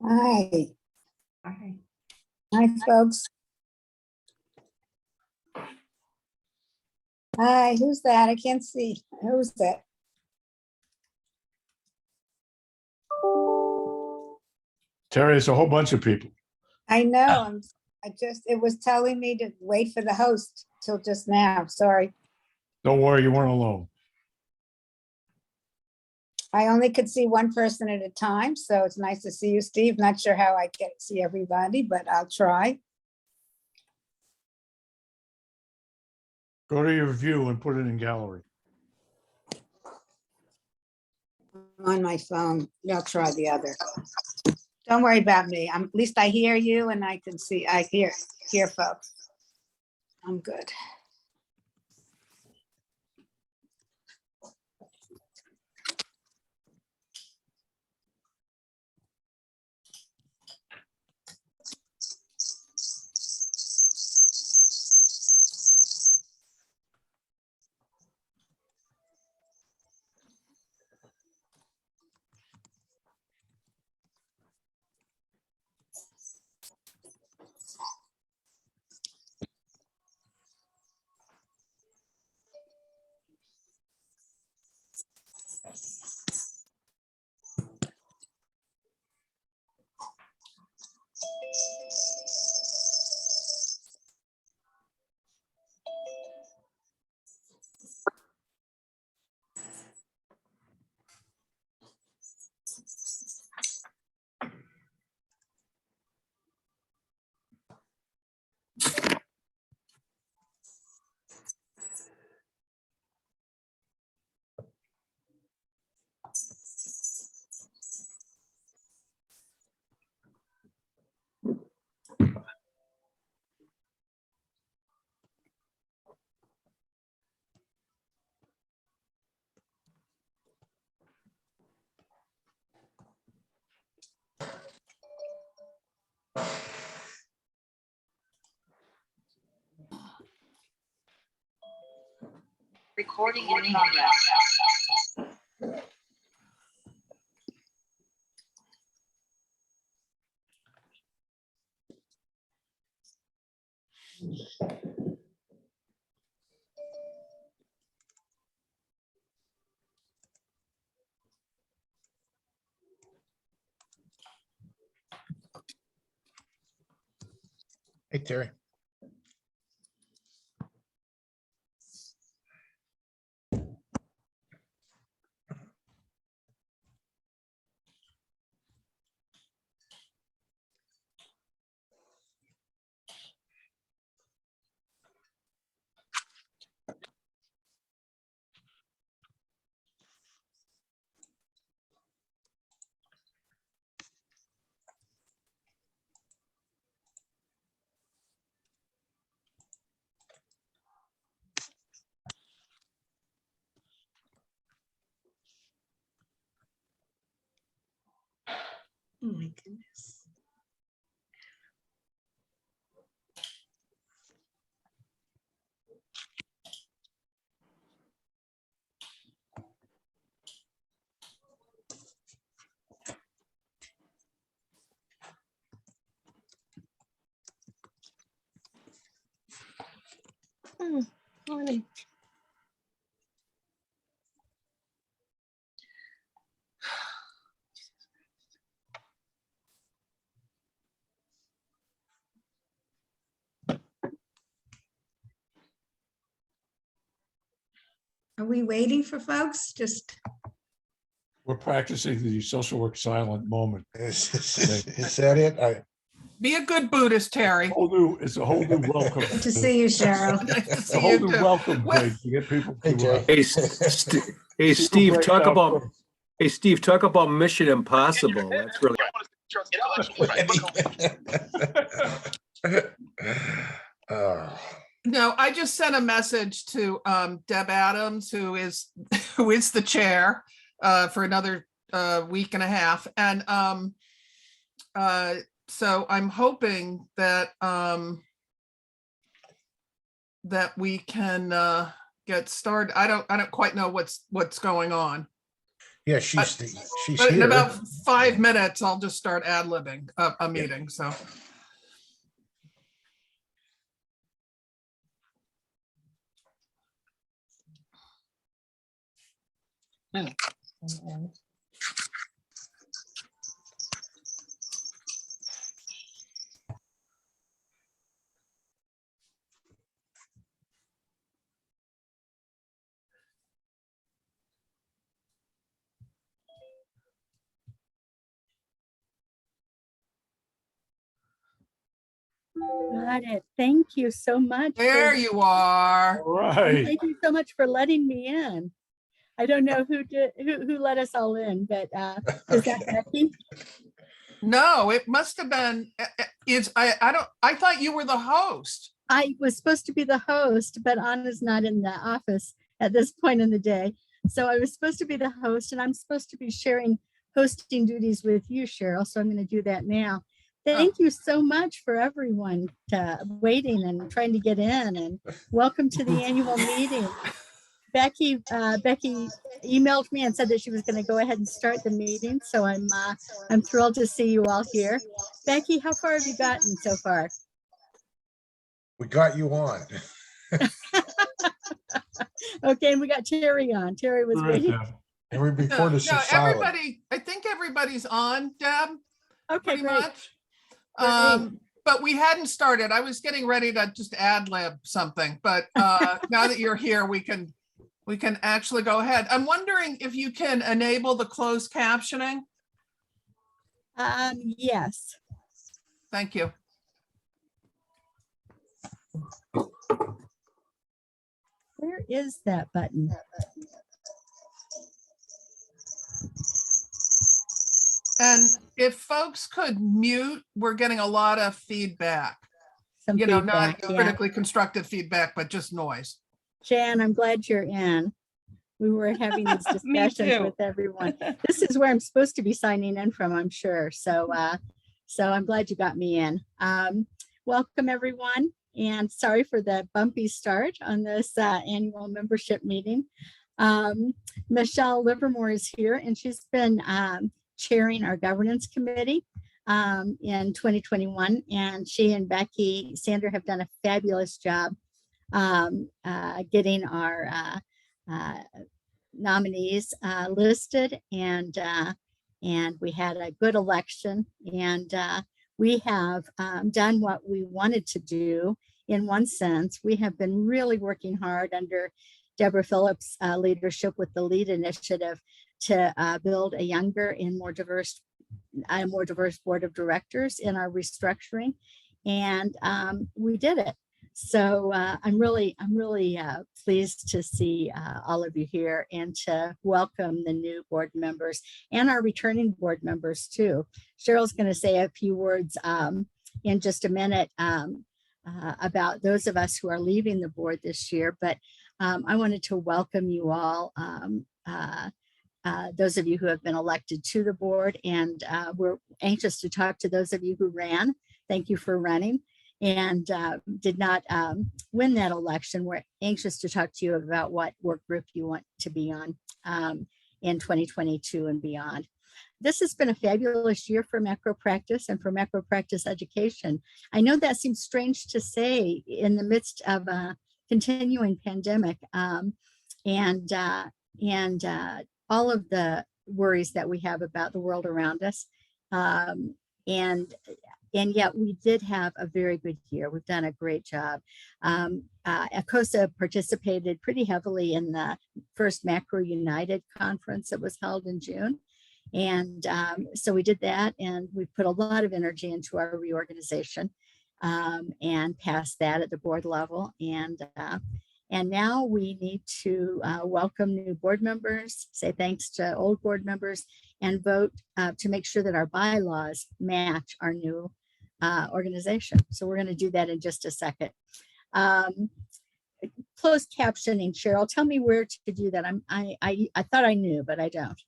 Hi. Hi. Hi, folks. Hi, who's that? I can't see. Who's that? Terry, it's a whole bunch of people. I know, it was telling me to wait for the host till just now. Sorry. Don't worry, you weren't alone. I only could see one person at a time, so it's nice to see you, Steve. Not sure how I can see everybody, but I'll try. Go to your view and put it in gallery. On my phone. I'll try the other. Don't worry about me. At least I hear you and I can see, I hear folks. I'm good. Recording in progress. Hey, Terry. Oh my goodness. Morning. Are we waiting for folks? Just, We're practicing the social work silent moment. Is that it? Be a good Buddhist, Terry. It's a whole new welcome. good to see you, Cheryl. Nice to It's a see whole you new too. welcome, Well- Greg, to get people Hey, to. Terry. Hey, Steve, break talk down about first. hey, Steve, talk about Mission Impossible. That's really Oh, No, I just sent a message to Deb Adams, who is the chair for another week and a half, and so I'm hoping that that we can get started. I don't quite know what's going on. Yeah, she's But in here. about 5 minutes, I'll just start ad-libbing a meeting, so. Got it. Thank you so much. There you are. All And right. thank you so much for letting me in. I don't know who let us all in, but is that Becky? No, it must have been, I thought you were the host. I was supposed to be the host, but Anna's not in the office at this point in the day. So I was supposed to be the host, and I'm supposed to be sharing hosting duties with you, Cheryl. So I'm going to do that now. Thank you so much for everyone waiting and trying to get in, and welcome to the annual meeting. Becky emailed me and said that she was going to go ahead and start the meeting. So I'm thrilled to see you all here. Becky, how far have you gotten so far? We got you on. Okay, and we got Terry on. Terry was All right, waiting. Deb. And we record this in silent. Everybody, I think everybody's on, Deb, Okay, pretty great. much. Great. But we hadn't started. I was getting ready to just ad-lib something, but now that you're here, we can actually go ahead. I'm wondering if you can enable the closed captioning. Yes. Thank you. Where is that button? And if folks could mute, we're getting a lot of feedback. Some You know, feedback, not yeah. critically constructive feedback, but just noise. Jan, I'm glad you're in. We were having these Me discussions too. with everyone. This is where I'm supposed to be signing in from, I'm sure. So I'm glad you got me in. Welcome, everyone. And sorry for the bumpy start on this annual membership meeting. Michelle Livermore is here, and she's been chairing our governance committee in 2021. And she and Becky Sander have done a fabulous job getting our nominees listed, and we had a good election, and we have done what we wanted to do. In one sense, we have been really working hard under Deborah Phillips' leadership with the LEAD initiative to build a younger and more diverse board of directors in our restructuring, and we did it. So I'm really pleased to see all of you here, and to welcome the new board members and our returning board members too. Cheryl's going to say a few words in just a minute about those of us who are leaving the board this year, but I wanted to welcome you all, those of you who have been elected to the board, and we're anxious to talk to those of you who ran. Thank you for running and did not win that election. We're anxious to talk to you about what work group you want to be on in 2022 and beyond. This has been a fabulous year for macro practice and for macro practice education. I know that seems strange to say in the midst of a continuing pandemic and all of the worries that we have about the world around us. And yet we did have a very good year. We've done a great job. ACOSA participated pretty heavily in the first Macro United conference that was held in June. And so we did that, and we put a lot of energy into our reorganization and passed that at the board level. And now we need to welcome new board members, say thanks to old board members, and vote to make sure that our bylaws match our new organization. So we're going to do that in just a second. Closed captioning, Cheryl, tell me where to do that. I thought I knew, but I don't.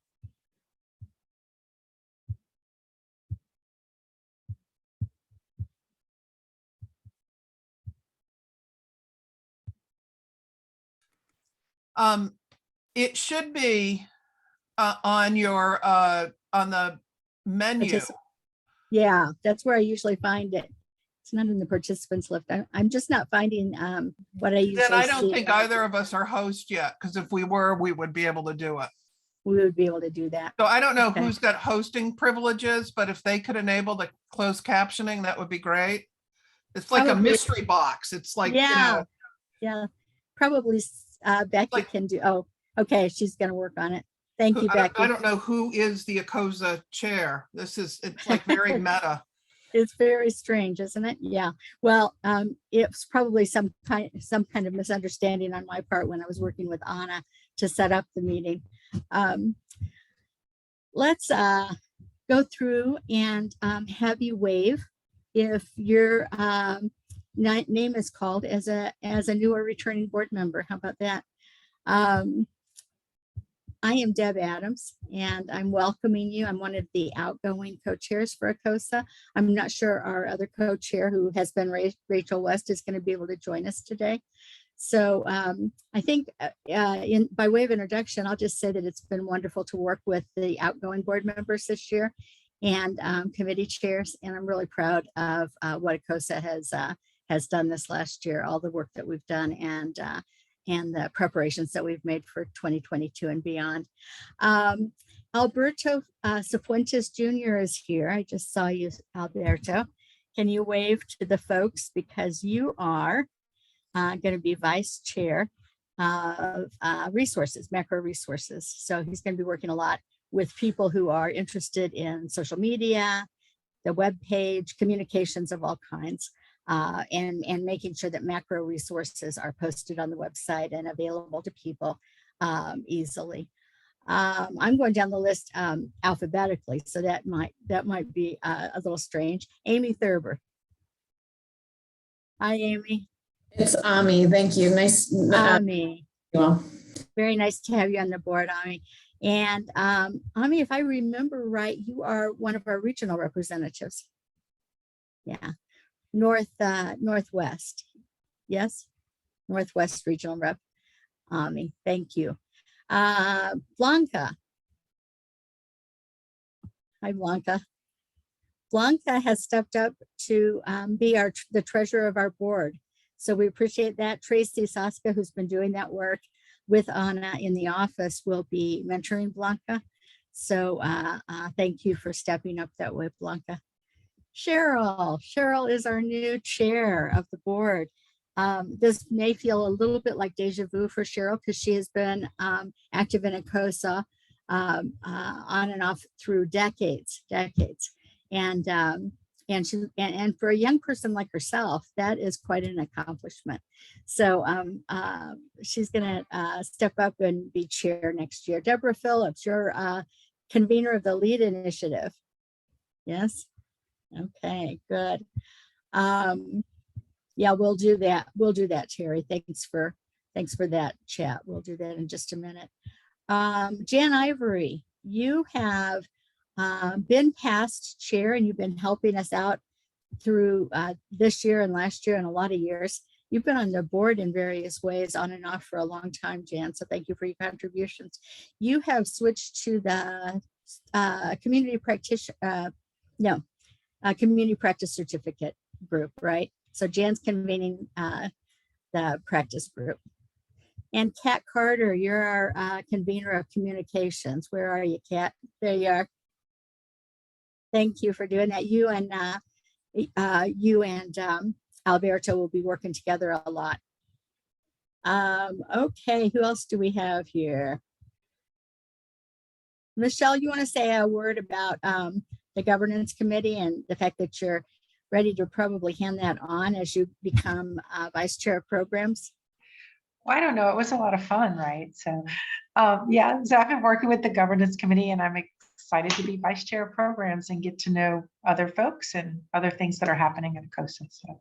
It should be on your, on the menu. Yeah, that's where I usually find it. It's not in the participants list. I'm just not finding what I usually Then I don't see. think either of us are host yet, because if we were, we would be able to do it. We would be able to do that. So I don't know Okay. who's got hosting privileges, but if they could enable the closed captioning, that would be great. It's like a Probably. mystery box. It's like, you Yeah. know, Yeah, probably Becky Like- can do. Oh, okay, she's gonna work on it. Thank you, I Becky. don't know who is the ACOSA chair. It's like very meta. It's very strange, isn't it? Yeah. Well, it's probably some kind of misunderstanding on my part when I was working with Anna to set up the meeting. Let's go through and have you wave if your name is called as a new or returning board member. How about that? I am Deb Adams, and I'm welcoming you. I'm one of the outgoing co-chairs for ACOSA. I'm not sure our other co-chair, who has been Rachel West, is going to be able to join us today. So I think by way of introduction, I'll just say that it's been wonderful to work with the outgoing board members this year and committee chairs. And I'm really proud of what ACOSA has done this last year, all the work that we've done and the preparations that we've made for 2022 and beyond. Alberto Cifuentes Jr. is here. I just saw you, Alberto. Can you wave to the folks, because you are going to be vice chair of resources, macro resources. So he's going to be working a lot with people who are interested in social media, the web page, communications of all kinds. And making sure that macro resources are posted on the website and available to people easily. I'm going down the list alphabetically, so that might be a little strange. Amy Thurber. Hi, Amy. It's Ami. Thank you. Nice. Ami. Well, Very nice to have you on the board, Ami. And Ami, if I remember right, you are one of our regional representatives. Yeah. Northwest. Yes, Northwest Regional Rep. Ami, thank you. Blanca. Hi, Blanca. Blanca has stepped up to be the treasurer of our board. So we appreciate that. Tracy Saska, who's been doing that work with Anna in the office, will be mentoring Blanca. So thank you for stepping up that way, Blanca. Cheryl is our new chair of the board. This may feel a little bit like deja vu for Cheryl, because she has been active in ACOSA on and off through decades. And for a young person like herself, that is quite an accomplishment. So she's going to step up and be chair next year. Deborah Phillips, you're convener of the LEAD initiative. Yes. Okay, good. Yeah, we'll do that. We'll do that, Terry. Thanks for that chat. We'll do that in just a minute. Jan Ivory, you have been past chair, and you've been helping us out through this year and last year and a lot of years. You've been on the board in various ways on and off for a long time, Jan. So thank you for your contributions. You have switched to the community practitioner, community practice certificate group, right? So Jan's convening the practice group. And Kat Carter, you're our convener of communications. Where are you, Kat? There you are. Thank you for doing that. You and Alberto will be working together a lot. Okay, who else do we have here? Michelle, you want to say a word about the governance committee and the fact that you're ready to probably hand that on as you become vice chair of programs? Well, I don't know. It was a lot of fun, right? So yeah, so I've been working with the governance committee, and I'm excited to be vice chair of programs and get to know other folks and other things that are happening at ACOSA. So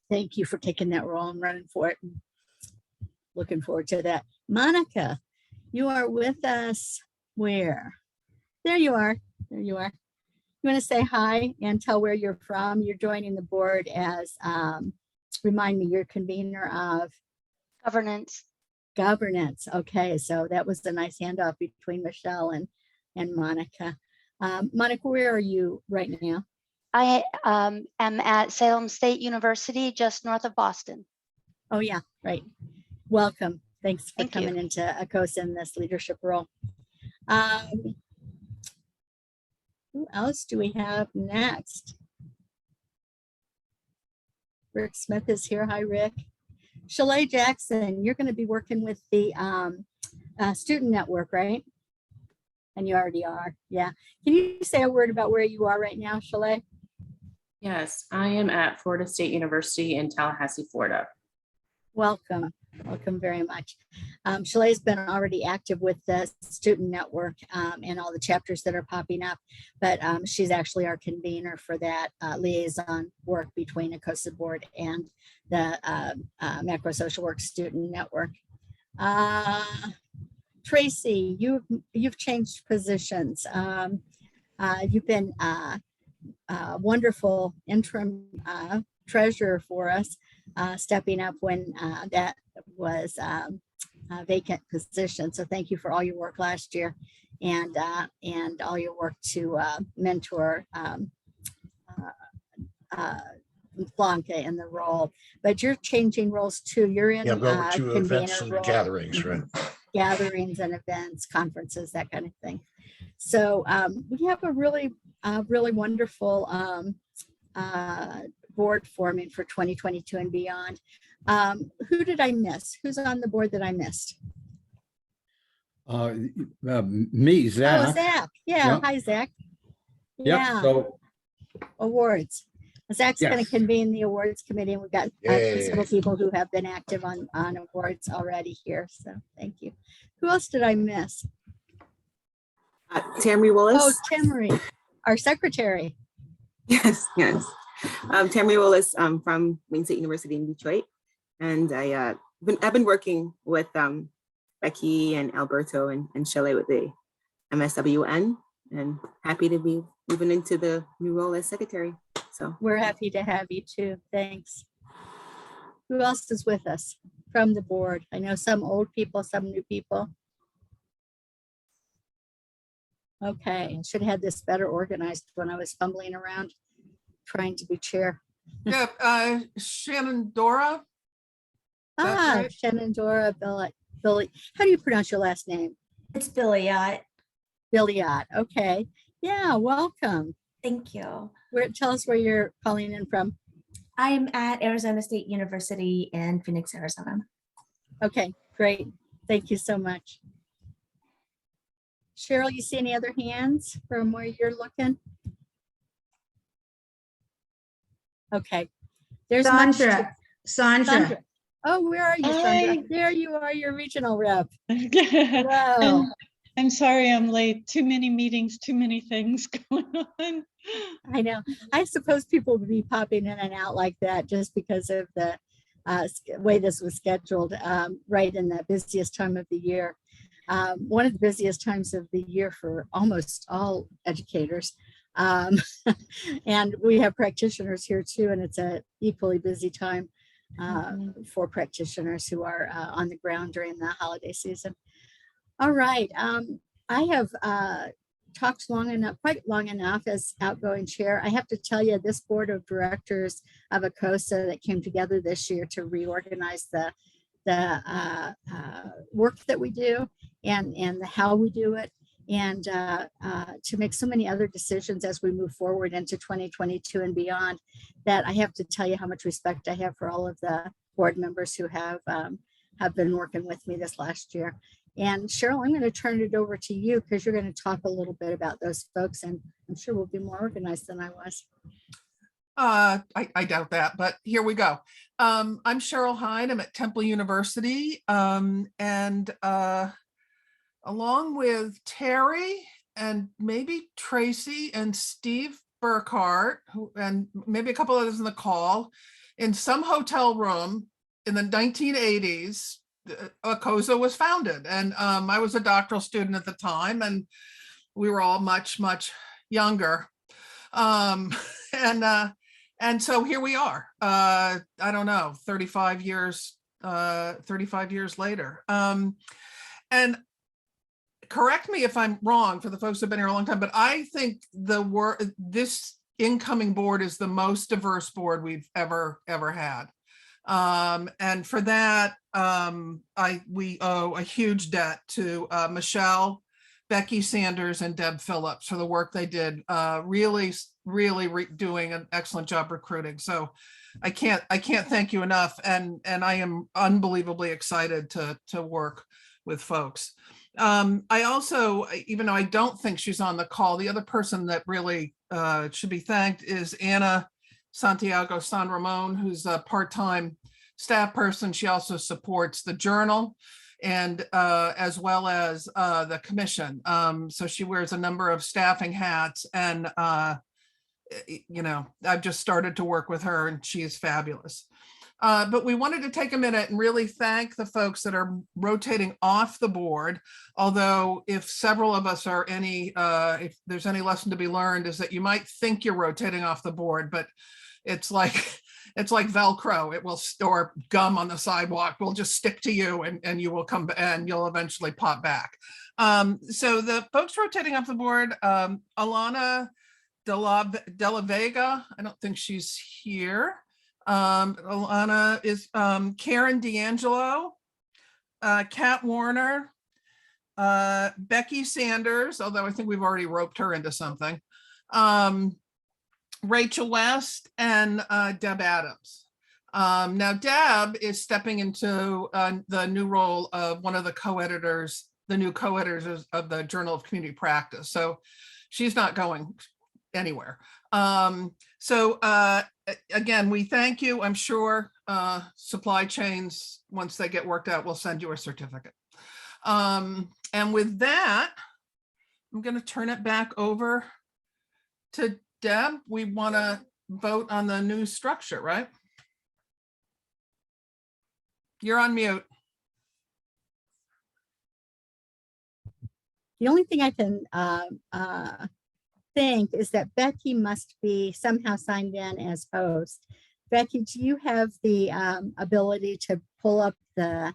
thank you for taking that role and running for it. And looking forward to that. Monica, you are with us where? There you are. There you are. You want to say hi and tell where you're from? You're joining the board as, remind me, you're convener of? Governance. Governance. Okay, so that was a nice handoff between Michelle and Monica. Monica, where are you right now? I am at Salem State University, just north of Boston. Oh yeah, right. Welcome. Thanks for Thank you. coming into ACOSA in this leadership role. Who else do we have next? Rick Smith is here. Hi, Rick. Shalay Jackson, you're going to be working with the student network, right? And you already are. Yeah. Can you say a word about where you are right now, Shalay? Yes, I am at Florida State University in Tallahassee, Florida. Welcome. Welcome very much. Shalay's been already active with the student network and all the chapters that are popping up, but she's actually our convener for that liaison work between ACOSA Board and the Macro Social Work Student Network. Tracy, you've changed positions. You've been a wonderful interim treasurer for us, stepping up when that was a vacant position. So thank you for all your work last year and all your work to mentor Blanca in the role. But you're changing roles too. You're in Yeah, go to events convener and role. gatherings, right? Gatherings and events, conferences, that kind of thing. So we have a really wonderful board forming for 2022 and beyond. Who did I miss? Who's on the board that I missed? Me, Zach. Oh, Zach. Yeah. Yep. Hi, Zach. Yep. Yeah. So, awards. Zach's going Yes. to convene the awards committee, and we've got Yay. several people who have been active on awards already here. So thank you. Who else did I miss? Tammy Willis. Oh, Timmery, our secretary. Yes, yes. Tammy Willis from Wayne State University in Detroit. And I've been working with Becky and Alberto and Shelley with the MSWN, and happy to be moving into the new role as secretary. So We're happy to have you too. Thanks. Who else is with us from the board? I know some old people, some new people. Okay, I should have had this better organized when I was fumbling around trying to be chair. Yeah, Shannon Dora. That's right. Shenandoah Billy. How do you pronounce your last name? It's Billiot. Billiot. Okay. Yeah, welcome. Thank you. Tell us where you're calling in from. I'm at Arizona State University in Phoenix, Arizona. Okay, great. Thank you so much. Cheryl, you see any other hands from where you're looking? Okay. There's Sandra. Oh, where are you, Sandra? Hi. There you are, your regional rep. Hello. I'm sorry I'm late. Too many meetings, too many things going on. I know. I suppose people would be popping in and out like that just because of the way this was scheduled right in the busiest time of the year. One of the busiest times of the year for almost all educators. And we have practitioners here too, and it's a equally busy time for practitioners who are on the ground during the holiday season. All right. I have talked quite long enough as outgoing chair. I have to tell you, this board of directors of ACOSA that came together this year to reorganize the work that we do and how we do it, and to make so many other decisions as we move forward into 2022 and beyond, that I have to tell you how much respect I have for all of the board members who have been working with me this last year. And Cheryl, I'm going to turn it over to you because you're going to talk a little bit about those folks, and I'm sure we'll be more organized than I was. I doubt that, but here we go. I'm Cheryl Hine. I'm at Temple University, and along with Terry and maybe Tracy and Steve Burkhart, and maybe a couple others in the call, in some hotel room in the 1980s, ACOSA was founded. And I was a doctoral student at the time, and we were all much, much younger. And so here we are, I don't know, 35 years 35 years later. And correct me if I'm wrong for the folks who've been here a long time, but I think this incoming board is the most diverse board we've ever had. And for that, we owe a huge debt to Michelle, Becky Sanders, and Deb Phillips for the work they did, really doing an excellent job recruiting. So I can't thank you enough. And I am unbelievably excited to work with folks. I also, even though I don't think she's on the call, the other person that really should be thanked is Anna Santiago San Ramon, who's a part-time staff person. She also supports the Journal and as well as the commission. So she wears a number of staffing hats, and you know, I've just started to work with her and she is fabulous. But we wanted to take a minute and really thank the folks that are rotating off the board. Although if several of us are if there's any lesson to be learned, is that you might think you're rotating off the board, but it's like Velcro. It will store gum on the sidewalk. Will just stick to you, and you will come and you'll eventually pop back. So the folks rotating off the board, Alana De La Vega, I don't think she's here. Alana is Karen D'Angelo, Kat Warner, Becky Sanders, although I think we've already roped her into something, Rachel West, and Deb Adams. Now Deb is stepping into the new role of one of the co-editors, the new co-editors of the Journal of Community Practice. So she's not going anywhere. Again, we thank you. I'm sure supply chains, once they get worked out, will send you a certificate. And with that, I'm going to turn it back over to Deb. We want to vote on the new structure, right? You're on mute. The only thing I can think is that Becky must be somehow signed in as host. Becky, do you have the ability to pull up the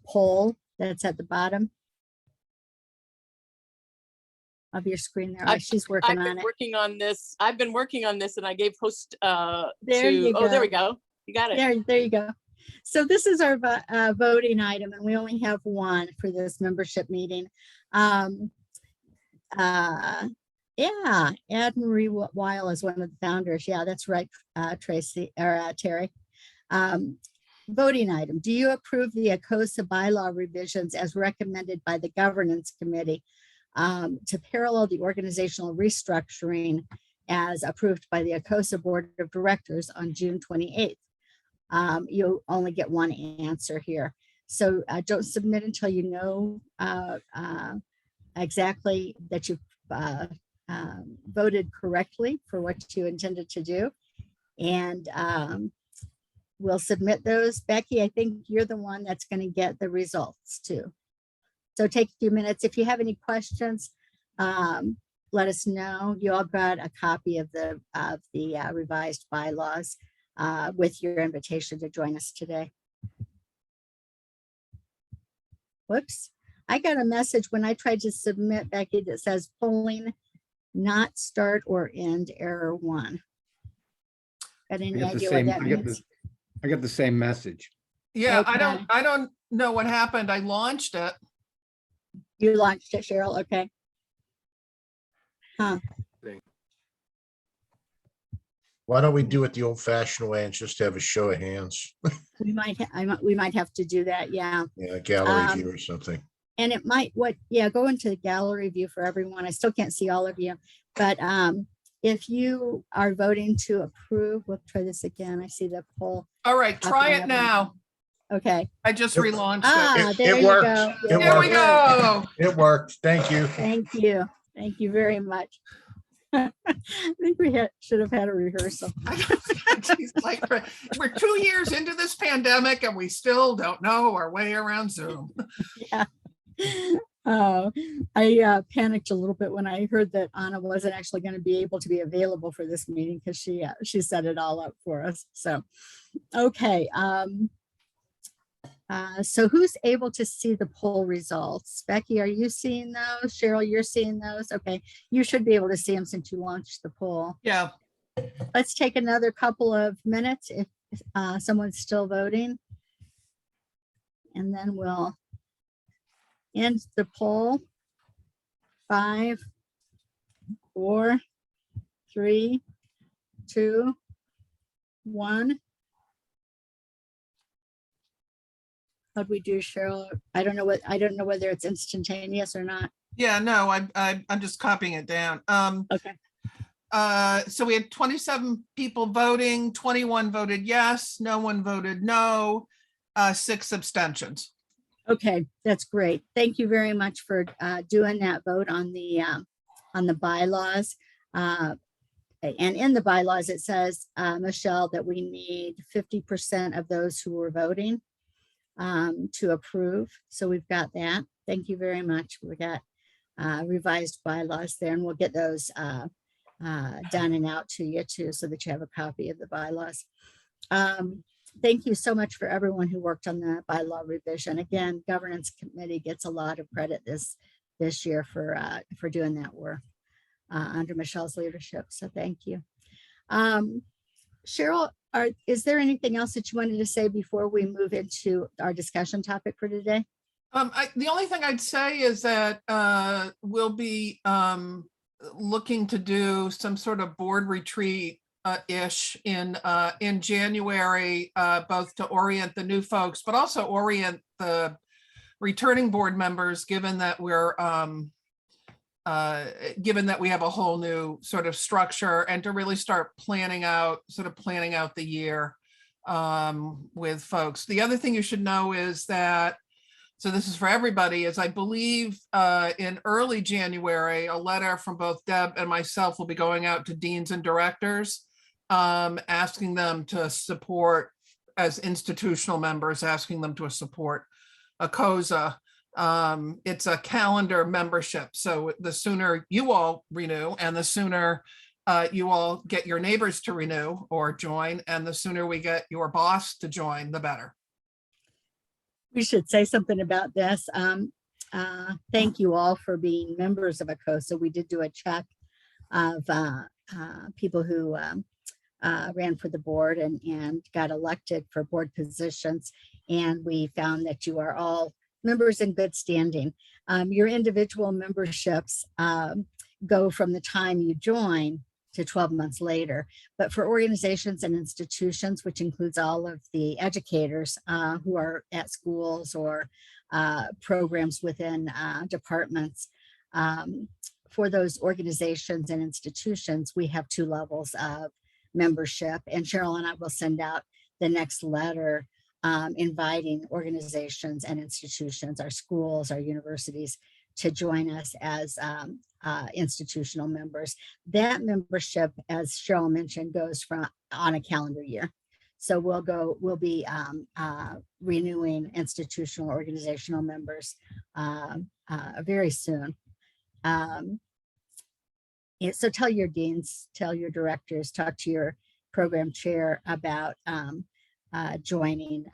poll that's at the bottom of your screen there? She's working on it. I've been working on this, and I gave host there you go. There we go. You got it. There you go. So this is our voting item, and we only have one for this membership meeting. Yeah, Anne Marie Weil is one of the founders. Yeah, that's right, Tracy or Terry. Voting item: do you approve the ACOSA bylaw revisions as recommended by the Governance Committee to parallel the organizational restructuring as approved by the ACOSA Board of Directors on June 28th? You only get one answer here. So don't submit until you know exactly that you've voted correctly for what you intended to do. And we'll submit those. Becky, I think you're the one that's going to get the results too. So take a few minutes. If you have any questions, let us know. You all got a copy of the revised bylaws with your invitation to join us today. Whoops. I got a message when I tried to submit, Becky, that says polling not start or end, error 1. Got any idea what that means? I got the same message. Yeah, Okay. I don't know what happened. I launched it. You launched it, Cheryl. Okay. Huh. Why don't we do it the old fashioned way and just have a show of hands? We might have to do that. Yeah. Yeah, gallery view or something. And it might, go into the gallery view for everyone. I still can't see all of you, but if you are voting to approve, we'll try this again. I see the poll. All right, try it now. Okay. I just relaunched it. There It you worked. go. There we go. It worked. Thank you. Thank you. Thank you very much. I think we should have had a rehearsal. Geez, like, we're 2 years into this pandemic and we still don't know our way around Zoom. Yeah. Oh, I panicked a little bit when I heard that Anna wasn't actually going to be able to be available for this meeting because she set it all up for us. So, okay. So who's able to see the poll results? Becky, are you seeing those? Cheryl, you're seeing those? Okay, you should be able to see them since you launched the poll. Yeah. Let's take another couple of minutes if someone's still voting. And then we'll end the poll. 5, 4, 3, 2, 1. How'd we do, Cheryl? I don't know whether it's instantaneous or not. Yeah, no, I'm just copying it down. Okay. So we had 27 people voting, 21 voted yes, no one voted no, 6 abstentions. Okay, that's great. Thank you very much for doing that vote on the bylaws. And in the bylaws, it says, Michelle, that we need 50% of those who were voting to approve. So we've got that. Thank you very much. We got revised bylaws there, and we'll get those done and out to you too, so that you have a copy of the bylaws. Thank you so much for everyone who worked on the bylaw revision. Again, governance committee gets a lot of credit this year for doing that work under Michelle's leadership. So thank you. Cheryl, is there anything else that you wanted to say before we move into our discussion topic for today? The only thing I'd say is that we'll be looking to do some sort of board retreat ish in January, both to orient the new folks, but also orient the returning board members, given that we're given that we have a whole new sort of structure, and to really start planning out the year with folks. The other thing you should know is that, so this is for everybody, is I believe in early January, a letter from both Deb and myself will be going out to deans and directors, asking them to support, as institutional members, asking them to support ACOSA. It's a calendar membership. So the sooner you all renew, and the sooner you all get your neighbors to renew or join, and the sooner we get your boss to join, the better. We should say something about this. Thank you all for being members of ACOSA. We did do a check of people who ran for the board and got elected for board positions. And we found that you are all members in good standing. Your individual memberships go from the time you join to 12 months later. But for organizations and institutions, which includes all of the educators who are at schools or programs within departments, for those organizations and institutions, we have 2 levels of membership. And Cheryl and I will send out the next letter inviting organizations and institutions, our schools, our universities, to join us as institutional members. That membership, as Cheryl mentioned, goes from on a calendar year. So we'll be renewing institutional organizational members very soon. So tell your deans, tell your directors, talk to your program chair about joining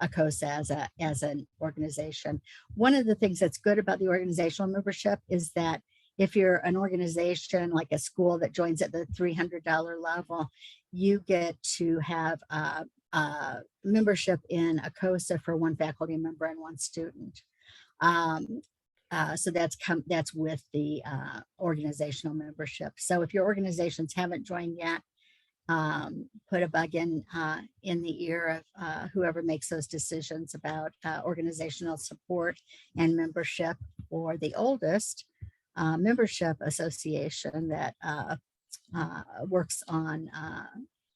ACOSA as an organization. One of the things that's good about the organizational membership is that if you're an organization like a school that joins at the $300 level, you get to have membership in ACOSA for 1 faculty member and 1 student. So that's with the organizational membership. So if your organizations haven't joined yet, put a bug in the ear of whoever makes those decisions about organizational support and membership, or the oldest membership association that works on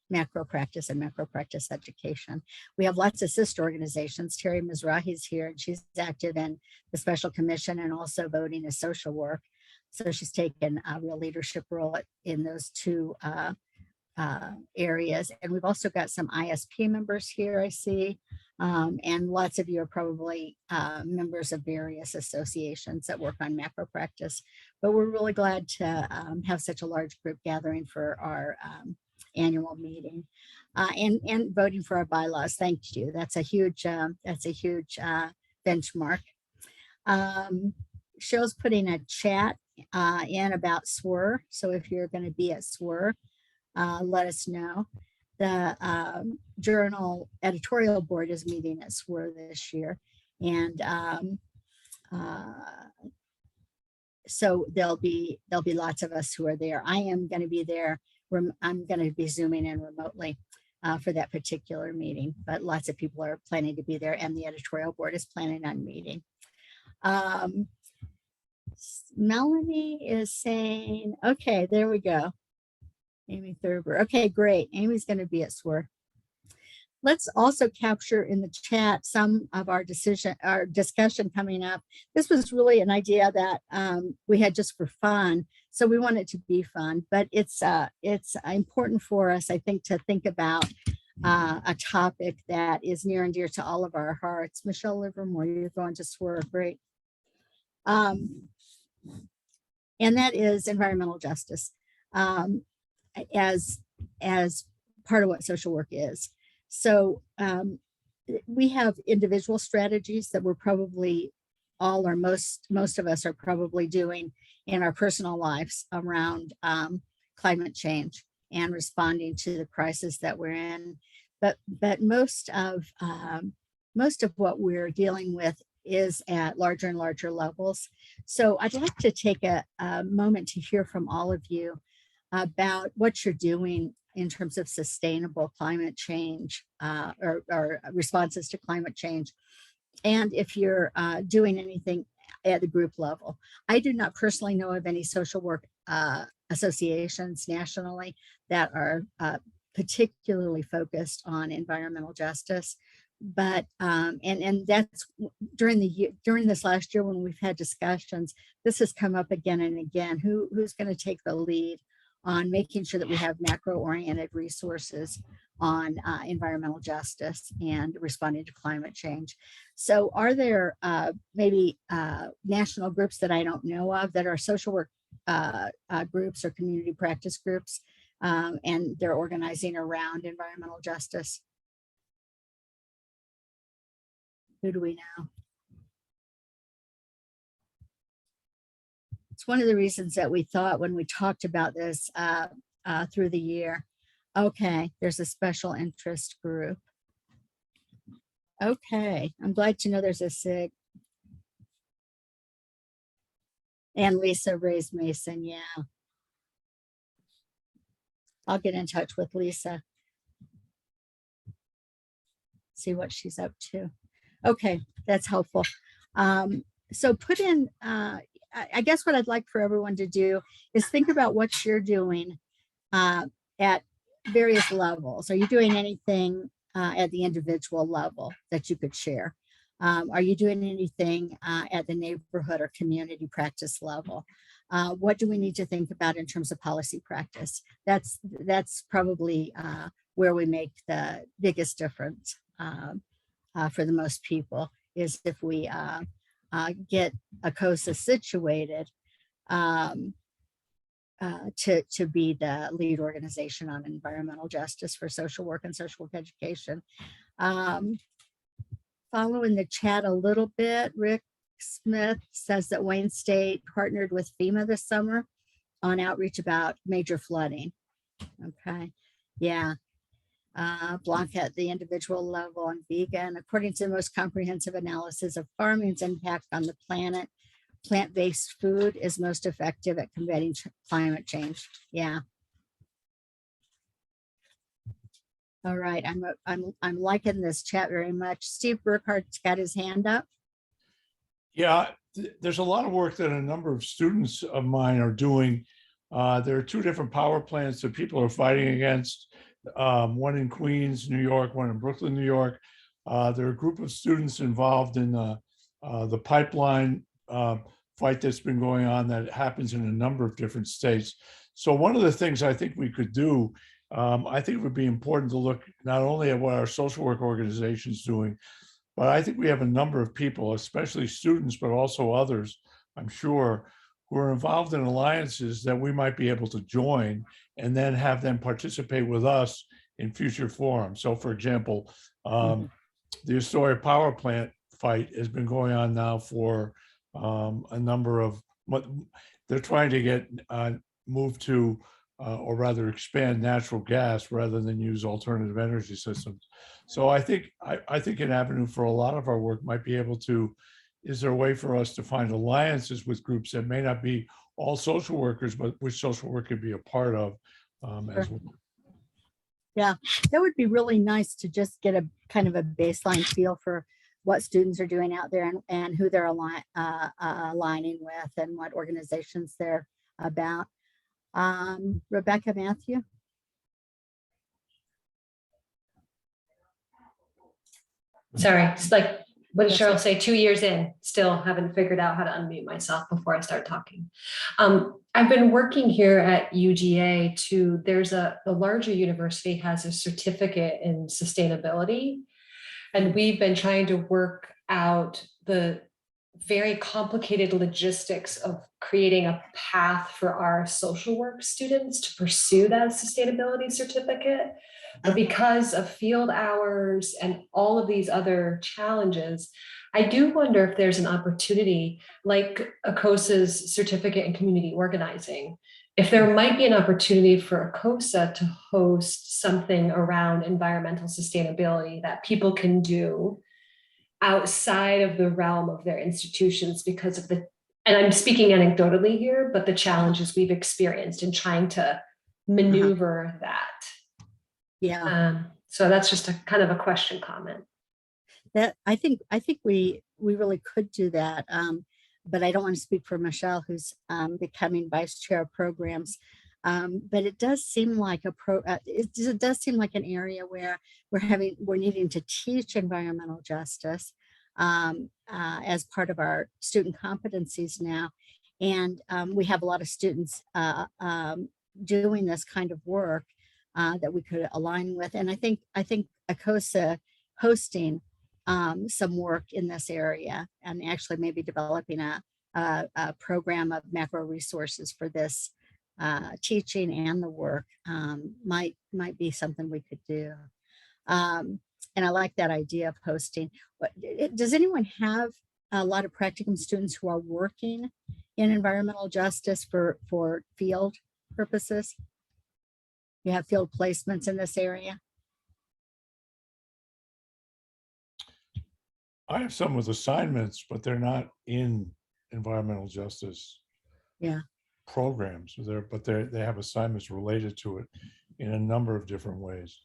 macro practice and macro practice education. We have lots of sister organizations. Terry Mizrahi's here, and she's active in the special commission and also voting as social work. So she's taken a real leadership role in those 2 areas. And we've also got some ISP members here, I see. And lots of you are probably members of various associations that work on macro practice. But we're really glad to have such a large group gathering for our annual meeting. And voting for our bylaws. Thank you. That's a huge benchmark. Cheryl's putting a chat in about SWIR. So if you're going to be at SWIR, let us know. The journal editorial board is meeting at SWIR this year. And so there'll be lots of us who are there. I am going to be there. I'm going to be zooming in remotely for that particular meeting, but lots of people are planning to be there, and the editorial board is planning on meeting. Melanie is saying, okay, there we go. Amy Thurber. Okay, great. Amy's going to be at SWIR. Let's also capture in the chat some of our discussion coming up. This was really an idea that we had just for fun. So we want it to be fun, but it's important for us, I think, to think about a topic that is near and dear to all of our hearts. Michelle Livermore, you're going to SWIR, great. And that is environmental justice as part of what social work is. So we have individual strategies that we're probably all or most of us are probably doing in our personal lives around climate change and responding to the crisis that we're in. But most of what we're dealing with is at larger and larger levels. So I'd like to take a moment to hear from all of you about what you're doing in terms of sustainable climate change or responses to climate change. And if you're doing anything at the group level. I do not personally know of any social work associations nationally that are particularly focused on environmental justice. But and that's during this last year when we've had discussions, this has come up again and again. Who's going to take the lead on making sure that we have macro-oriented resources on environmental justice and responding to climate change? So are there maybe national groups that I don't know of that are social work groups or community practice groups, and they're organizing around environmental justice? Who do we know? It's one of the reasons that we thought when we talked about this through the year, okay, there's a special interest group. Okay, I'm glad to know there's a SIG. And Lisa Reyes Mason, yeah. I'll get in touch with Lisa. See what she's up to. Okay, that's helpful. So put in, I guess what I'd like for everyone to do is think about what you're doing at various levels. Are you doing anything at the individual level that you could share? Are you doing anything at the neighborhood or community practice level? What do we need to think about in terms of policy practice? That's probably where we make the biggest difference for the most people, is if we get ACOSA situated to be the lead organization on environmental justice for social work and social work education. Following the chat a little bit, Rick Smith says that Wayne State partnered with FEMA this summer on outreach about major flooding. Okay, yeah. Blanca at the individual level on vegan, according to the most comprehensive analysis of farming's impact on the planet, plant-based food is most effective at combating climate change. Yeah. All right, I'm liking this chat very much. Steve Burkhardt's got his hand up. Yeah, there's a lot of work that a number of students of mine are doing. There are two different power plants that people are fighting against. One in Queens, New York, one in Brooklyn, New York. There are a group of students involved in the pipeline fight that's been going on that happens in a number of different states. So one of the things I think we could do, I think it would be important to look not only at what our social work organization is doing, but I think we have a number of people, especially students, but also others, I'm sure, who are involved in alliances that we might be able to join and then have them participate with us in future forums. So for example, the Astoria power plant fight has been going on now for a number of, they're trying to get moved to, or rather expand natural gas rather than use alternative energy systems. So I think an avenue for a lot of our work might be able to, is there a way for us to find alliances with groups that may not be all social workers, but which social work could be a part of as well? Yeah, that would be really nice to just get a kind of a baseline feel for what students are doing out there and who they're aligning with and what organizations they're about. Rebecca Matthew. Sorry, it's like, what did Cheryl say? 2 years in, still haven't figured out how to unmute myself before I start talking. I've been working here at UGA the larger university has a certificate in sustainability. And we've been trying to work out the very complicated logistics of creating a path for our social work students to pursue that sustainability certificate. But because of field hours and all of these other challenges, I do wonder if there's an opportunity like ACOSA's certificate in community organizing, if there might be an opportunity for ACOSA to host something around environmental sustainability that people can do outside of the realm of their institutions because of and I'm speaking anecdotally here, but the challenges we've experienced in trying to maneuver that. Yeah. So that's just a kind of a question comment. That I think we really could do that. But I don't want to speak for Michelle, who's becoming vice chair of programs. But it does seem like it does seem like an area where we're needing to teach environmental justice as part of our student competencies now. And we have a lot of students doing this kind of work that we could align with. And I think ACOSA hosting some work in this area and actually maybe developing a program of macro resources for this teaching and the work might be something we could do. And I like that idea of hosting. Does anyone have a lot of practicum students who are working in environmental justice for field purposes? You have field placements in this area? I have some with assignments, but they're not in environmental justice programs. But they have assignments related to it in a number of different ways.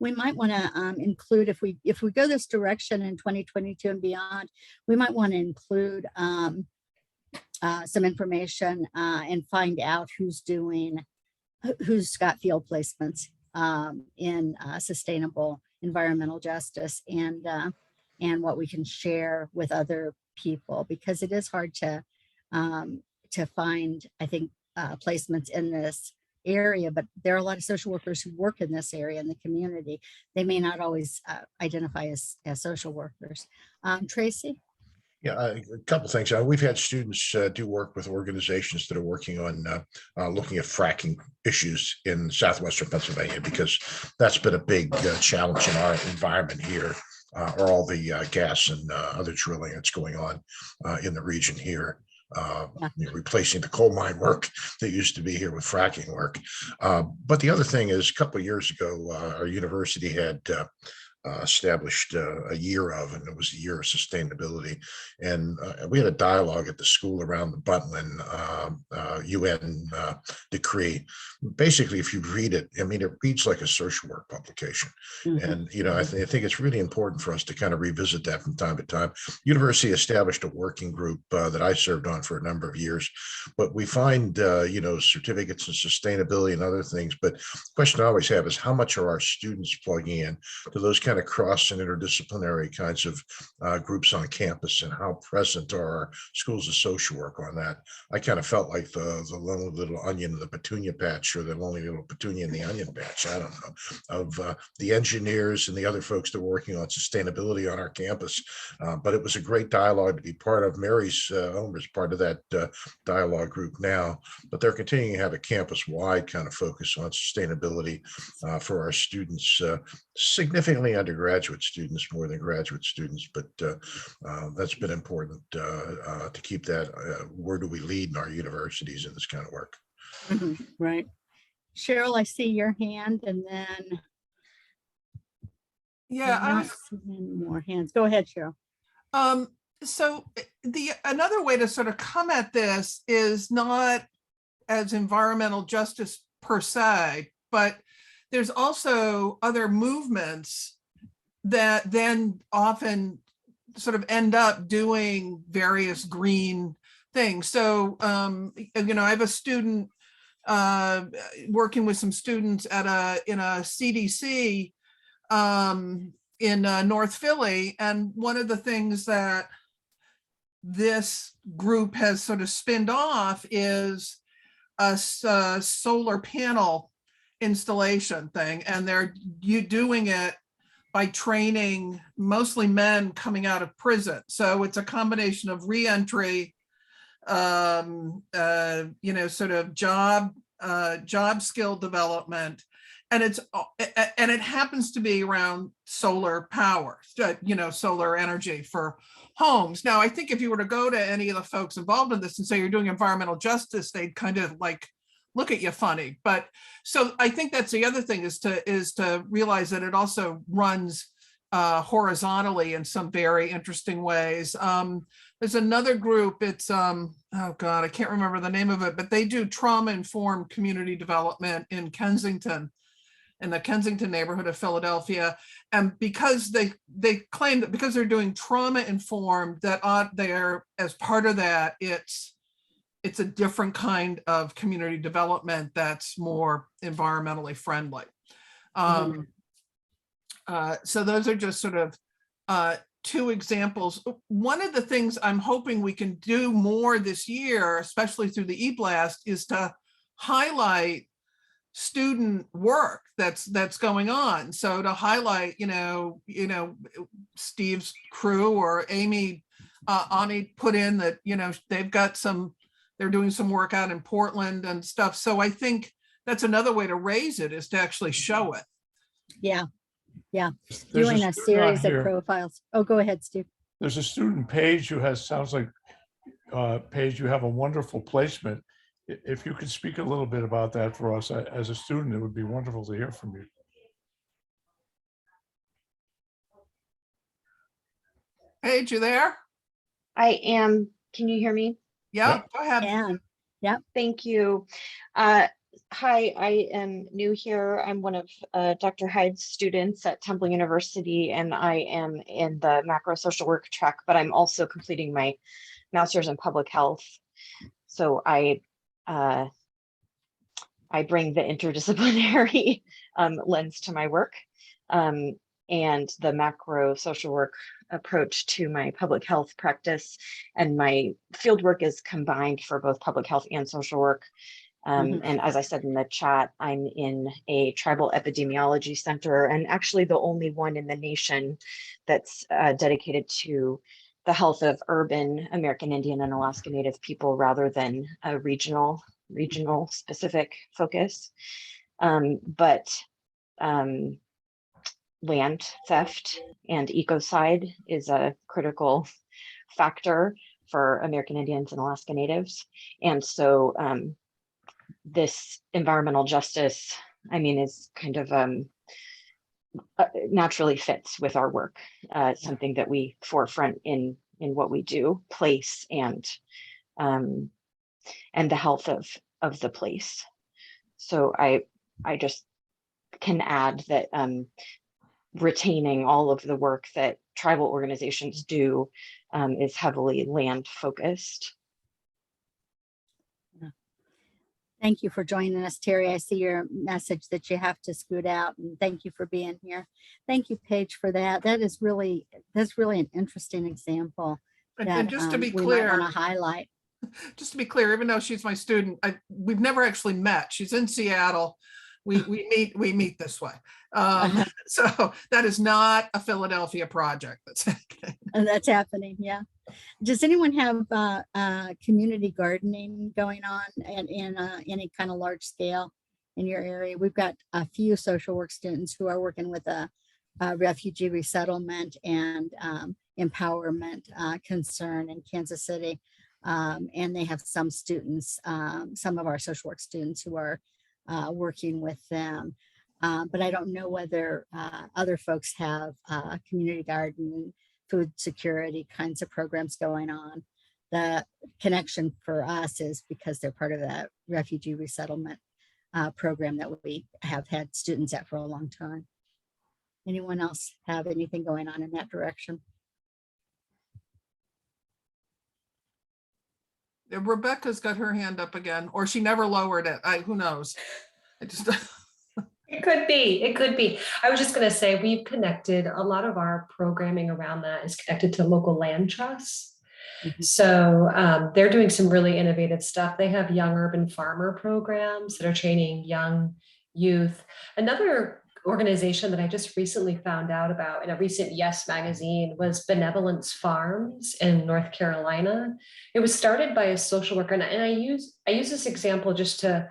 We might want to include, if we go this direction in 2022 and beyond, we might want to include some information and find out who's got field placements in sustainable environmental justice and what we can share with other people, because it is hard to find, I think, placements in this area, but there are a lot of social workers who work in this area in the community. They may not always identify as social workers. Tracy? Yeah, a couple things. We've had students do work with organizations that are working on looking at fracking issues in southwestern Pennsylvania, because that's been a big challenge in our environment here, or all the gas and other drilling that's going on in the region here. Replacing the coal mine work that used to be here with fracking work. But the other thing is, a couple of years ago, our university had established a year of, and it was the year of sustainability. And we had a dialogue at the school around the Butland UN decree. Basically, if you read it, I mean, it reads like a social work publication. And, I think it's really important for us to kind of revisit that from time to time. University established a working group that I served on for a number of years, but we find, certificates in sustainability and other things. But the question I always have is, how much are our students plugging in to those kind of cross and interdisciplinary kinds of groups on campus, and how present are our schools of social work on that. I kind of felt like the lonely little onion in the petunia patch, or the lonely little petunia in the onion patch, I don't know, of the engineers and the other folks that were working on sustainability on our campus. But it was a great dialogue to be part of. Mary's Omer is part of that dialogue group now, but they're continuing to have a campus-wide kind of focus on sustainability for our students, significantly undergraduate students more than graduate students, but that's been important to keep that. Where do we lead in our universities in this kind of work? Right. Cheryl, I see your hand, and then Yeah, I'm not seeing more hands. Go ahead, Cheryl. So another way to sort of come at this is not as environmental justice per se, but there's also other movements that then often sort of end up doing various green things. So, you know, I have a student working with some students at in a CDC in North Philly. And one of the things that this group has sort of spinned off is a solar panel installation thing. And they're doing it by training mostly men coming out of prison. So it's a combination of reentry, you know, sort of job skill development. And it happens to be around solar power, you know, solar energy for homes. Now, I think if you were to go to any of the folks involved in this and say you're doing environmental justice, they'd kind of like look at you funny. But so I think that's the other thing, is to realize that it also runs horizontally in some very interesting ways. There's another group, it's oh God, I can't remember the name of it, but they do trauma-informed community development in Kensington, in the Kensington neighborhood of Philadelphia. And because they claim that because they're doing trauma-informed, that they're, as part of that, it's a different kind of community development that's more environmentally friendly. So those are just sort of two examples. One of the things I'm hoping we can do more this year, especially through the eBlast, is to highlight student work that's going on. So to highlight, you know, Steve's crew or Amy put in that, you know, they're doing some work out in Portland and stuff. So I think that's another way to raise it, is to actually show it. Yeah. Yeah. There's Doing a a student series on of here. profiles. Oh, go ahead, Steve. There's a student Paige who sounds like Paige, you have a wonderful placement. If you could speak a little bit about that for us as a student, it would be wonderful to hear from you. Paige, you there? I am. Can you hear me? Yeah, go ahead. Yeah. Thank you. Hi, I am new here. I'm one of Dr. Hyde's students at Temple University, and I am in the macro social work track, but I'm also completing my master's in public health. So I bring the interdisciplinary lens to my work, and the macro social work approach to my public health practice. And my field work is combined for both public health and social work. And as I said in the chat, I'm in a tribal epidemiology center, and actually the only one in the nation that's dedicated to the health of urban American Indian and Alaska Native people rather than a regional specific focus. But land theft and ecocide is a critical factor for American Indians and Alaska Natives. And so this environmental justice, I mean, is kind of naturally fits with our work, something that we forefront in what we do, place and the health of the place. So I just can add that retaining all of the work that tribal organizations do is heavily land focused. Thank you for joining us, Terry. I see your message that you have to scoot out, and thank you for being here. Thank you, Paige, for that. That's really an interesting example And that just to be we might want clear, to highlight. just to be clear, even though she's my student, we've never actually met. She's in Seattle. We meet this way. So that is not a Philadelphia project that's happening. And that's happening, yeah. Does anyone have community gardening going on in any kind of large scale in your area? We've got a few social work students who are working with a refugee resettlement and empowerment concern in Kansas City. And they have some students, some of our social work students who are working with them. But I don't know whether other folks have community garden, food security kinds of programs going on. The connection for us is because they're part of that refugee resettlement program that we have had students at for a long time. Anyone else have anything going on in that direction? Rebecca's got her hand up again, or she never lowered it. Who knows? I just It could be. It could be. I was just going to say we've connected a lot of our programming around that is connected to local land trusts. So they're doing some really innovative stuff. They have young urban farmer programs that are training young youth. Another organization that I just recently found out about in a recent Yes magazine was Benevolence Farms in North Carolina. It was started by a social worker, and I use this example just to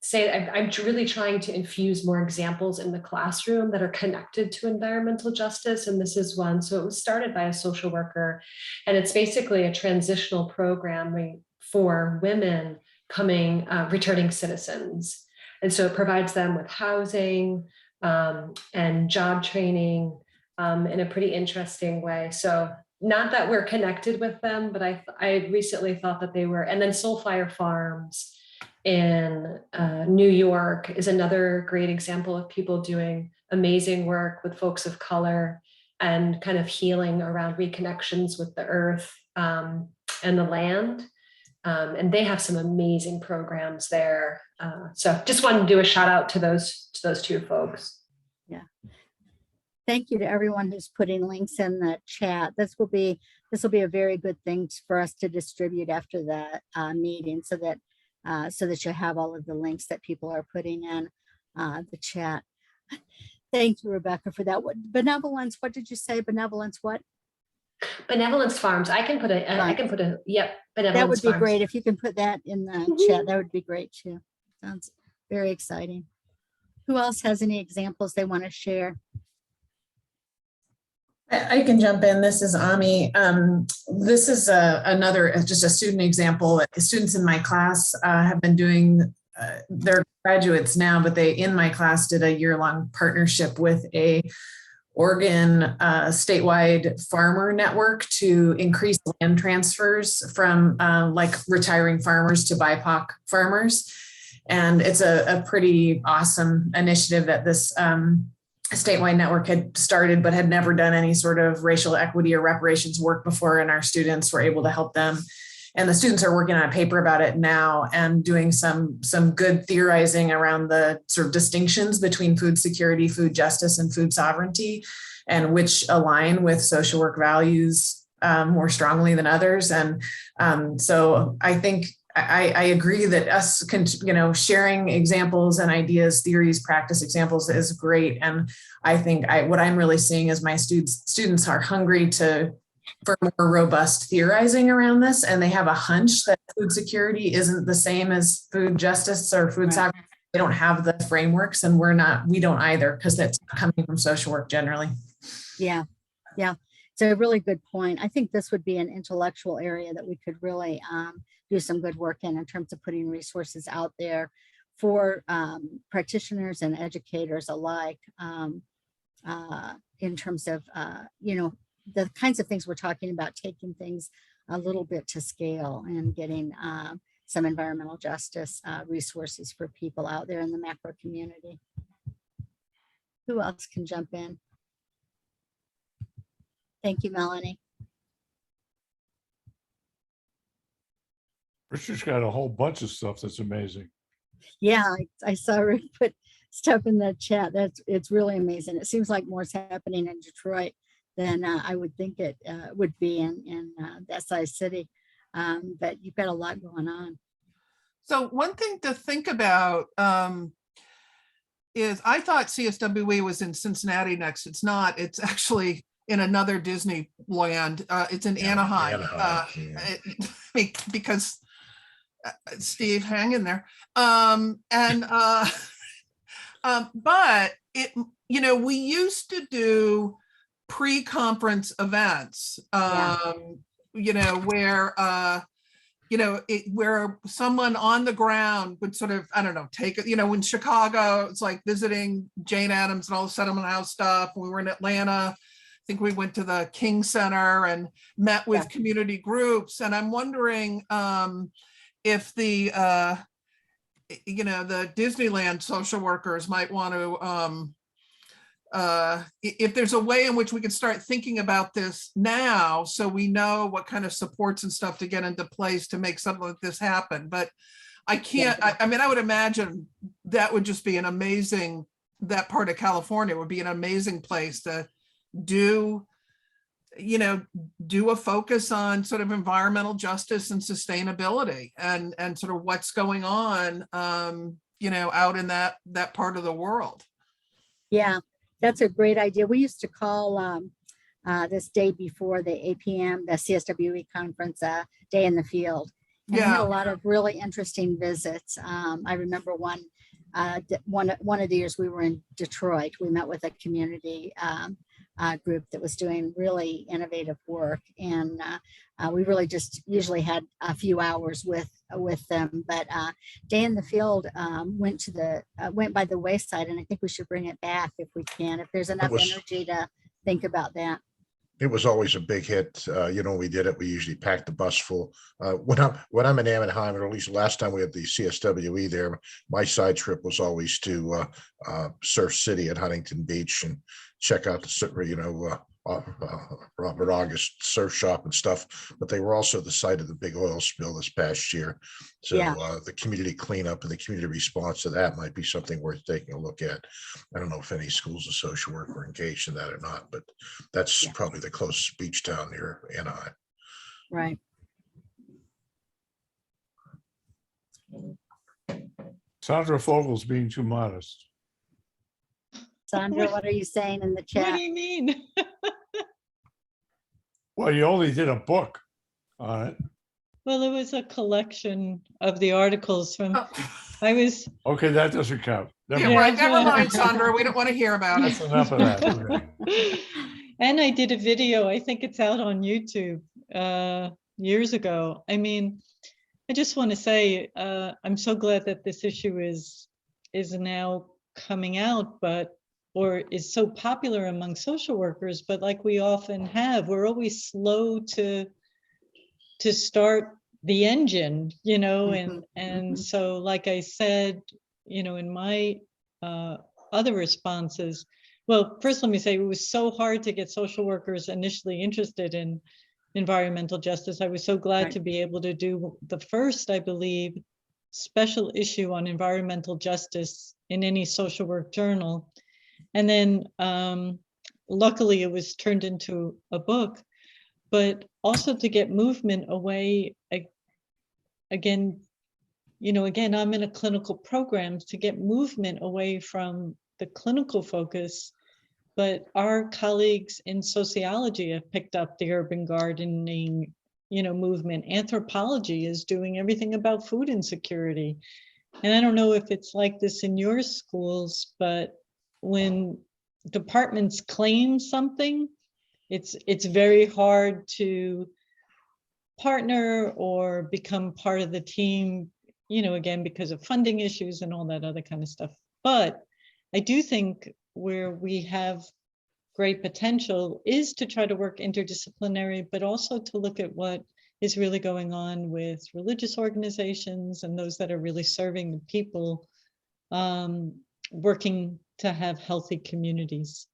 say I'm really trying to infuse more examples in the classroom that are connected to environmental justice, and this is one. So it was started by a social worker, and it's basically a transitional program for women returning citizens. And so it provides them with housing and job training in a pretty interesting way. So not that we're connected with them, but I recently thought that they were. And then Soulfire Farms in New York is another great example of people doing amazing work with folks of color and kind of healing around reconnections with the earth and the land. And they have some amazing programs there. So just wanted to do a shout out to those two folks. Yeah. Thank you to everyone who's putting links in the chat. This will be a very good thing for us to distribute after the meeting so that you have all of the links that people are putting in the chat. Thank you, Rebecca, for that. Benevolence, what did you say? Benevolence what? Benevolence Farms. I can put a, yep. Benevolence That would be Farms. great. If you can put that in the chat, that would be great too. Sounds very exciting. Who else has any examples they want to share? I can jump in. This is Ami. This is another, just a student example. Students in my class have been doing, they're graduates now, but they in my class did a year-long partnership with a Oregon statewide farmer network to increase land transfers from like retiring farmers to BIPOC farmers. And it's a pretty awesome initiative that this statewide network had started, but had never done any sort of racial equity or reparations work before. And our students were able to help them. And the students are working on a paper about it now and doing some good theorizing around the sort of distinctions between food security, food justice, and food sovereignty, and which align with social work values more strongly than others. And so I think I agree that us, sharing examples and ideas, theories, practice examples is great. And I think what I'm really seeing is my students are hungry for more robust theorizing around this. And they have a hunch that food security isn't the same as food justice or food sovereignty. They don't have the frameworks, and we don't either, because that's coming from social work generally. Yeah. It's a really good point. I think this would be an intellectual area that we could really do some good work in terms of putting resources out there for practitioners and educators alike in terms of, the kinds of things we're talking about, taking things a little bit to scale and getting some environmental justice resources for people out there in the macro community. Who else can jump in? Thank you, Melanie. Richard's got a whole bunch of stuff that's amazing. Yeah, I saw Rick put stuff in the chat. It's really amazing. It seems like more's happening in Detroit than I would think it would be in that size city. But you've got a lot going on. So one thing to think about is I thought CSWE was in Cincinnati next. It's not. It's actually in another Disneyland. It's in Anaheim. Because Steve, hang in there. But it, we used to do pre-conference events, where someone on the ground would sort of, I don't know, take it, in Chicago, it's like visiting Jane Addams and all the Settlement House stuff. We were in Atlanta. I think we went to the King Center and met with community groups. And I'm wondering if the Disneyland social workers might want to, if there's a way in which we can start thinking about this now, so we know what kind of supports and stuff to get into place to make something like this happen. But I can't, I mean, I would imagine that would just be an amazing, that part of California would be an amazing place to do a focus on sort of environmental justice and sustainability and sort of what's going on, out in that part of the world. Yeah. That's a great idea. We used to call this day before the APM, the CSWE conference, Day in the Field. And we had a lot of really interesting visits. I remember one of the years we were in Detroit, we met with a community group that was doing really innovative work. And we really just usually had a few hours with them, but Day in the Field went by the wayside, and I think we should bring it back if we can, if there's enough energy to think about that. It was always a big hit. We did it. We usually packed the bus full. When I'm in Anaheim, or at least last time we had the CSWE there, my side trip was always to Surf City at Huntington Beach and check out the Robert August surf shop and stuff. But they were also the site of the big oil spill this past year. So the community cleanup and the community response to that might be something worth taking a look at. I don't know if any schools of social work were engaged in that or not, but that's probably the closest beach town near Anaheim. Right. Sandra Fogel's being too modest. Sandra, what are you saying in the chat? What do you mean? Well, you only did a book on it. Well, it was a collection of the articles from, I was. Okay, that doesn't count. Never mind, Sandra, we don't want to hear about it. That's enough of that. Okay. And I did a video, I think it's out on YouTube years ago. I mean, I just want to say, I'm so glad that this issue is now coming out, or is so popular among social workers, but like we often have, we're always slow to start the engine, and so like I said, in my other responses, well, first let me say, it was so hard to get social workers initially interested in environmental justice. I was so glad to be able to do the first, I believe, special issue on environmental justice in any social work journal. And then luckily it was turned into a book, but also to get movement away again, I'm in a clinical program, to get movement away from the clinical focus, but our colleagues in sociology have picked up the urban gardening, movement. Anthropology is doing everything about food insecurity. And I don't know if it's like this in your schools, but when departments claim something, it's very hard to partner or become part of the team, again, because of funding issues and all that other kind of stuff. But I do think where we have great potential is to try to work interdisciplinary, but also to look at what is really going on with religious organizations and those that are really serving the people, working to have healthy communities.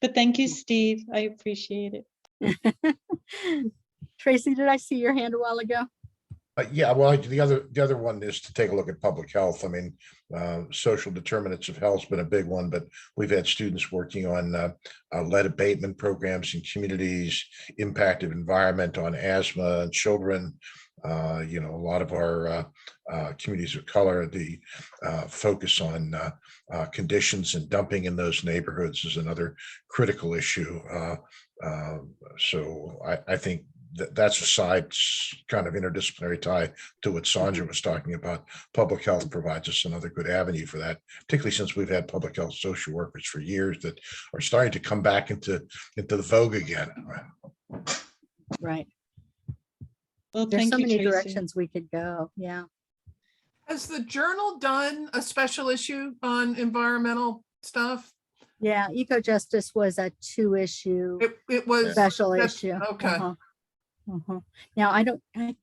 But thank you, Steve. I appreciate it. Tracy, did I see your hand a while ago? Yeah, well, the other one is to take a look at public health. I mean, social determinants of health has been a big one, but we've had students working on lead abatement programs in communities, impact of environment on asthma and children. You know, a lot of our communities of color, the focus on conditions and dumping in those neighborhoods is another critical issue. So I think that's a side kind of interdisciplinary tie to what Sandra was talking about. Public health provides us another good avenue for that, particularly since we've had public health social workers for years that are starting to come back into the vogue again. Right. Well, There's thank so you, many Tracy. directions we could go. Yeah. Has the journal done a special issue on environmental stuff? Yeah. Eco justice was a 2-issue It was special issue. Okay. Now I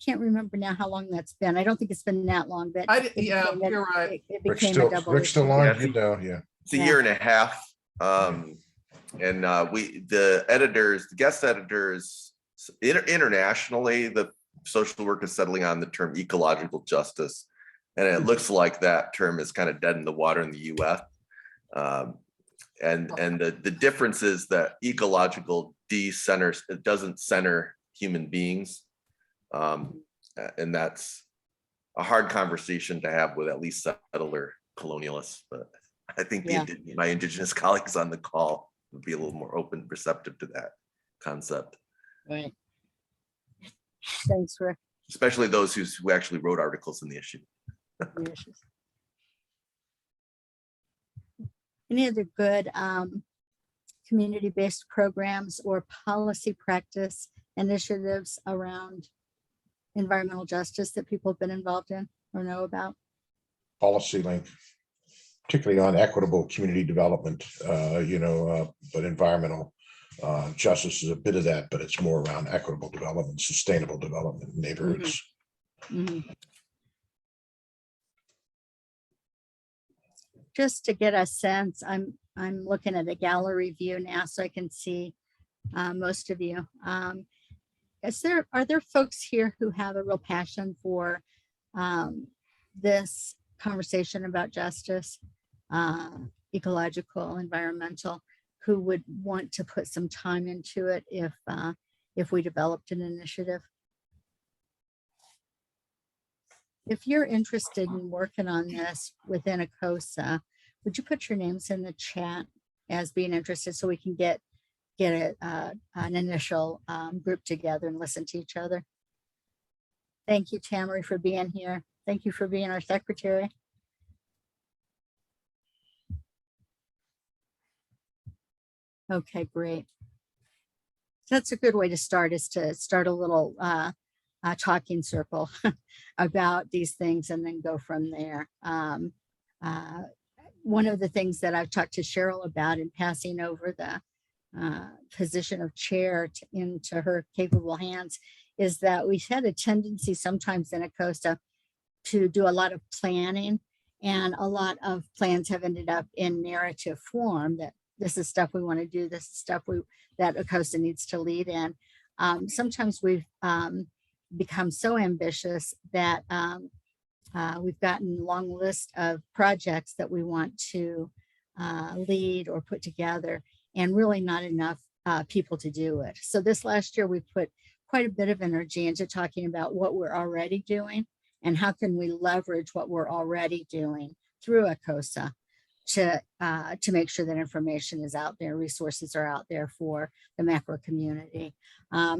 can't remember now how long that's been. I don't think it's been that long, but you're right. It Rick's became a double issue. still on, you know, yeah. It's a year and a half. And the guest editors, internationally, the social work is settling on the term ecological justice. And it looks like that term is kind of dead in the water in the US. And the difference is that ecological decenters, it doesn't center human beings. And that's a hard conversation to have with at least settler colonialists. But I think my Indigenous colleagues on the call would be a little more open, receptive to that concept. Right. Thanks, Rick. Especially those who actually wrote articles in the issue. Any other good community-based programs or policy practice initiatives around environmental justice that people have been involved in or know about? Policy link, particularly on equitable community development, but environmental justice is a bit of that, but it's more around equitable development, sustainable development in neighborhoods. Just to get a sense, I'm looking at a gallery view now so I can see most of you. Are there folks here who have a real passion for this conversation about justice, ecological, environmental, who would want to put some time into it if we developed an initiative? If you're interested in working on this within ACOSA, would you put your names in the chat as being interested so we can get an initial group together and listen to each other? Thank you, Tamara, for being here. Thank you for being our secretary. Okay, great. That's a good way to start, is to start a little talking circle about these things and then go from there. One of the things that I've talked to Cheryl about in passing over the position of chair into her capable hands is that we've had a tendency sometimes in ACOSA to do a lot of planning, and a lot of plans have ended up in narrative form, that this is stuff we want to do, this is stuff that ACOSA needs to lead in. Sometimes we've become so ambitious that we've gotten a long list of projects that we want to lead or put together, and really not enough people to do it. So this last year, we put quite a bit of energy into talking about what we're already doing and how can we leverage what we're already doing through ACOSA to make sure that information is out there, resources are out there for the macro community.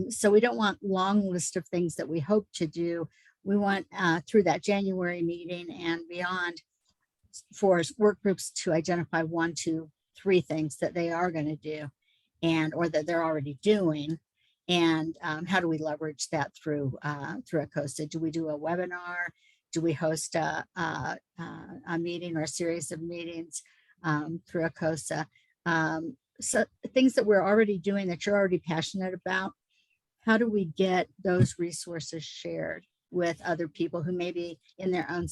So we don't want long list of things that we hope to do. We want through that January meeting and beyond for work groups to identify 1, 2, 3 things that they are going to do or that they're already doing. And how do we leverage that through ACOSA? Do we do a webinar? Do we host a meeting or a series of meetings through ACOSA? So things that we're already doing that you're already passionate about, how do we get those resources shared with other people who may be in their own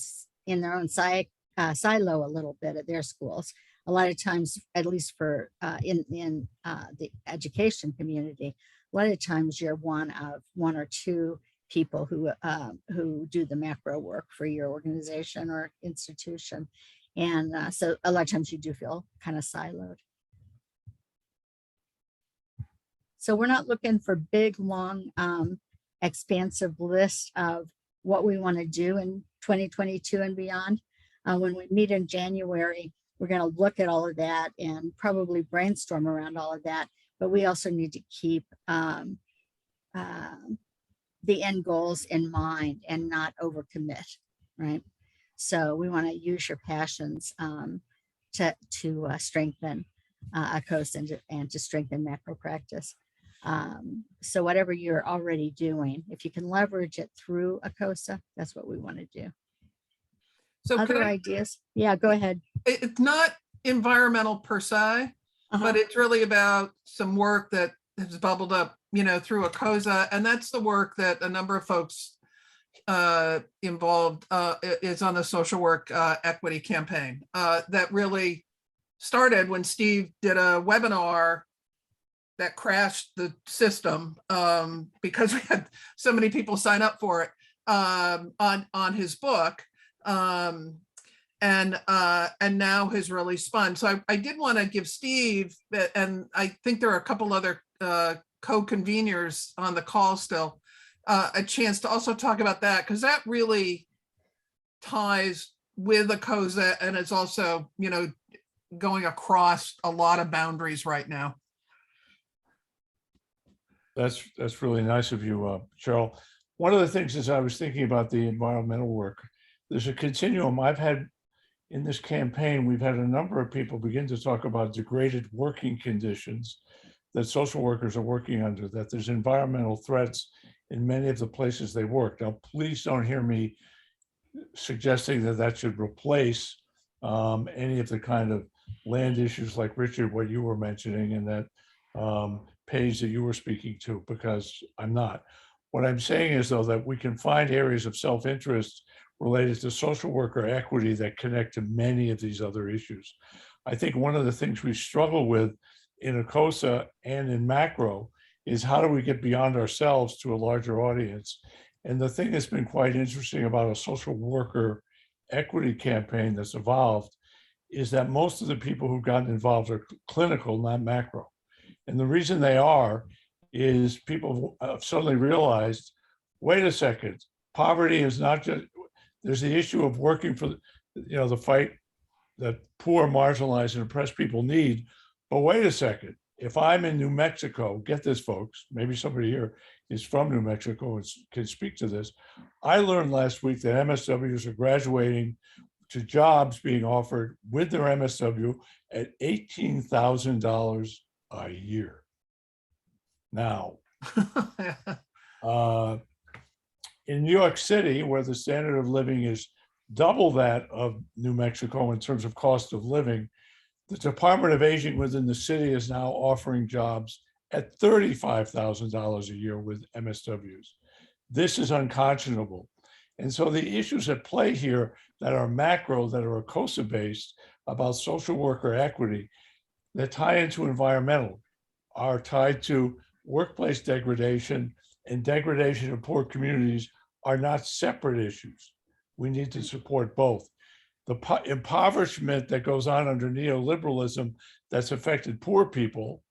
silo a little bit at their schools? A lot of times, at least for in the education community, a lot of times you're one of 1 or 2 people who do the macro work for your organization or institution. And so a lot of times you do feel kind of siloed. So we're not looking for big, long, expansive lists of what we want to do in 2022 and beyond. When we meet in January, we're going to look at all of that and probably brainstorm around all of that. But we also need to keep the end goals in mind and not overcommit, right? So we want to use your passions to strengthen ACOSA and to strengthen macro practice. So whatever you're already doing, if you can leverage it through ACOSA, that's what we want to do. So Other ideas? Yeah, go ahead. It's not environmental per se, but it's really about some work that has bubbled up, through ACOSA, and that's the work that a number of folks involved is on the social work equity campaign that really started when Steve did a webinar that crashed the system because we had so many people sign up for it on his book. And now has really spun. So I did want to give Steve, and I think there are a couple other co-conveners on the call still, a chance to also talk about that, because that really ties with ACOSA, and it's also, going across a lot of boundaries right now. That's really nice of you, Cheryl. One of the things is I was thinking about the environmental work. There's a continuum. In this campaign, we've had a number of people begin to talk about degraded working conditions that social workers are working under, that there's environmental threats in many of the places they work. Now, please don't hear me suggesting that should replace any of the kind of land issues like Richard, what you were mentioning, and that page that you were speaking to, because I'm not. What I'm saying is, though, that we can find areas of self-interest related to social worker equity that connect to many of these other issues. I think one of the things we struggle with in ACOSA and in macro is how do we get beyond ourselves to a larger audience? And the thing that's been quite interesting about a social worker equity campaign that's evolved is that most of the people who've gotten involved are clinical, not macro. And the reason they are is people have suddenly realized, wait a second, poverty is not just, there's the issue of working for, the fight that poor, marginalized, and oppressed people need. But wait a second, if I'm in New Mexico, get this, folks, maybe somebody here is from New Mexico and can speak to this. I learned last week that MSWs are graduating to jobs being offered with their MSW at $18,000 a year. Now, in New York City, where the standard of living is double that of New Mexico in terms of cost of living, the Department of Aging within the city is now offering jobs at $35,000 a year with MSWs. This is unconscionable. And so the issues at play here that are macro, that are ACOSA based about social worker equity, that tie into environmental, are tied to workplace degradation, and degradation in poor communities are not separate issues. We need to support both. The impoverishment that goes on under neoliberalism that's affected poor people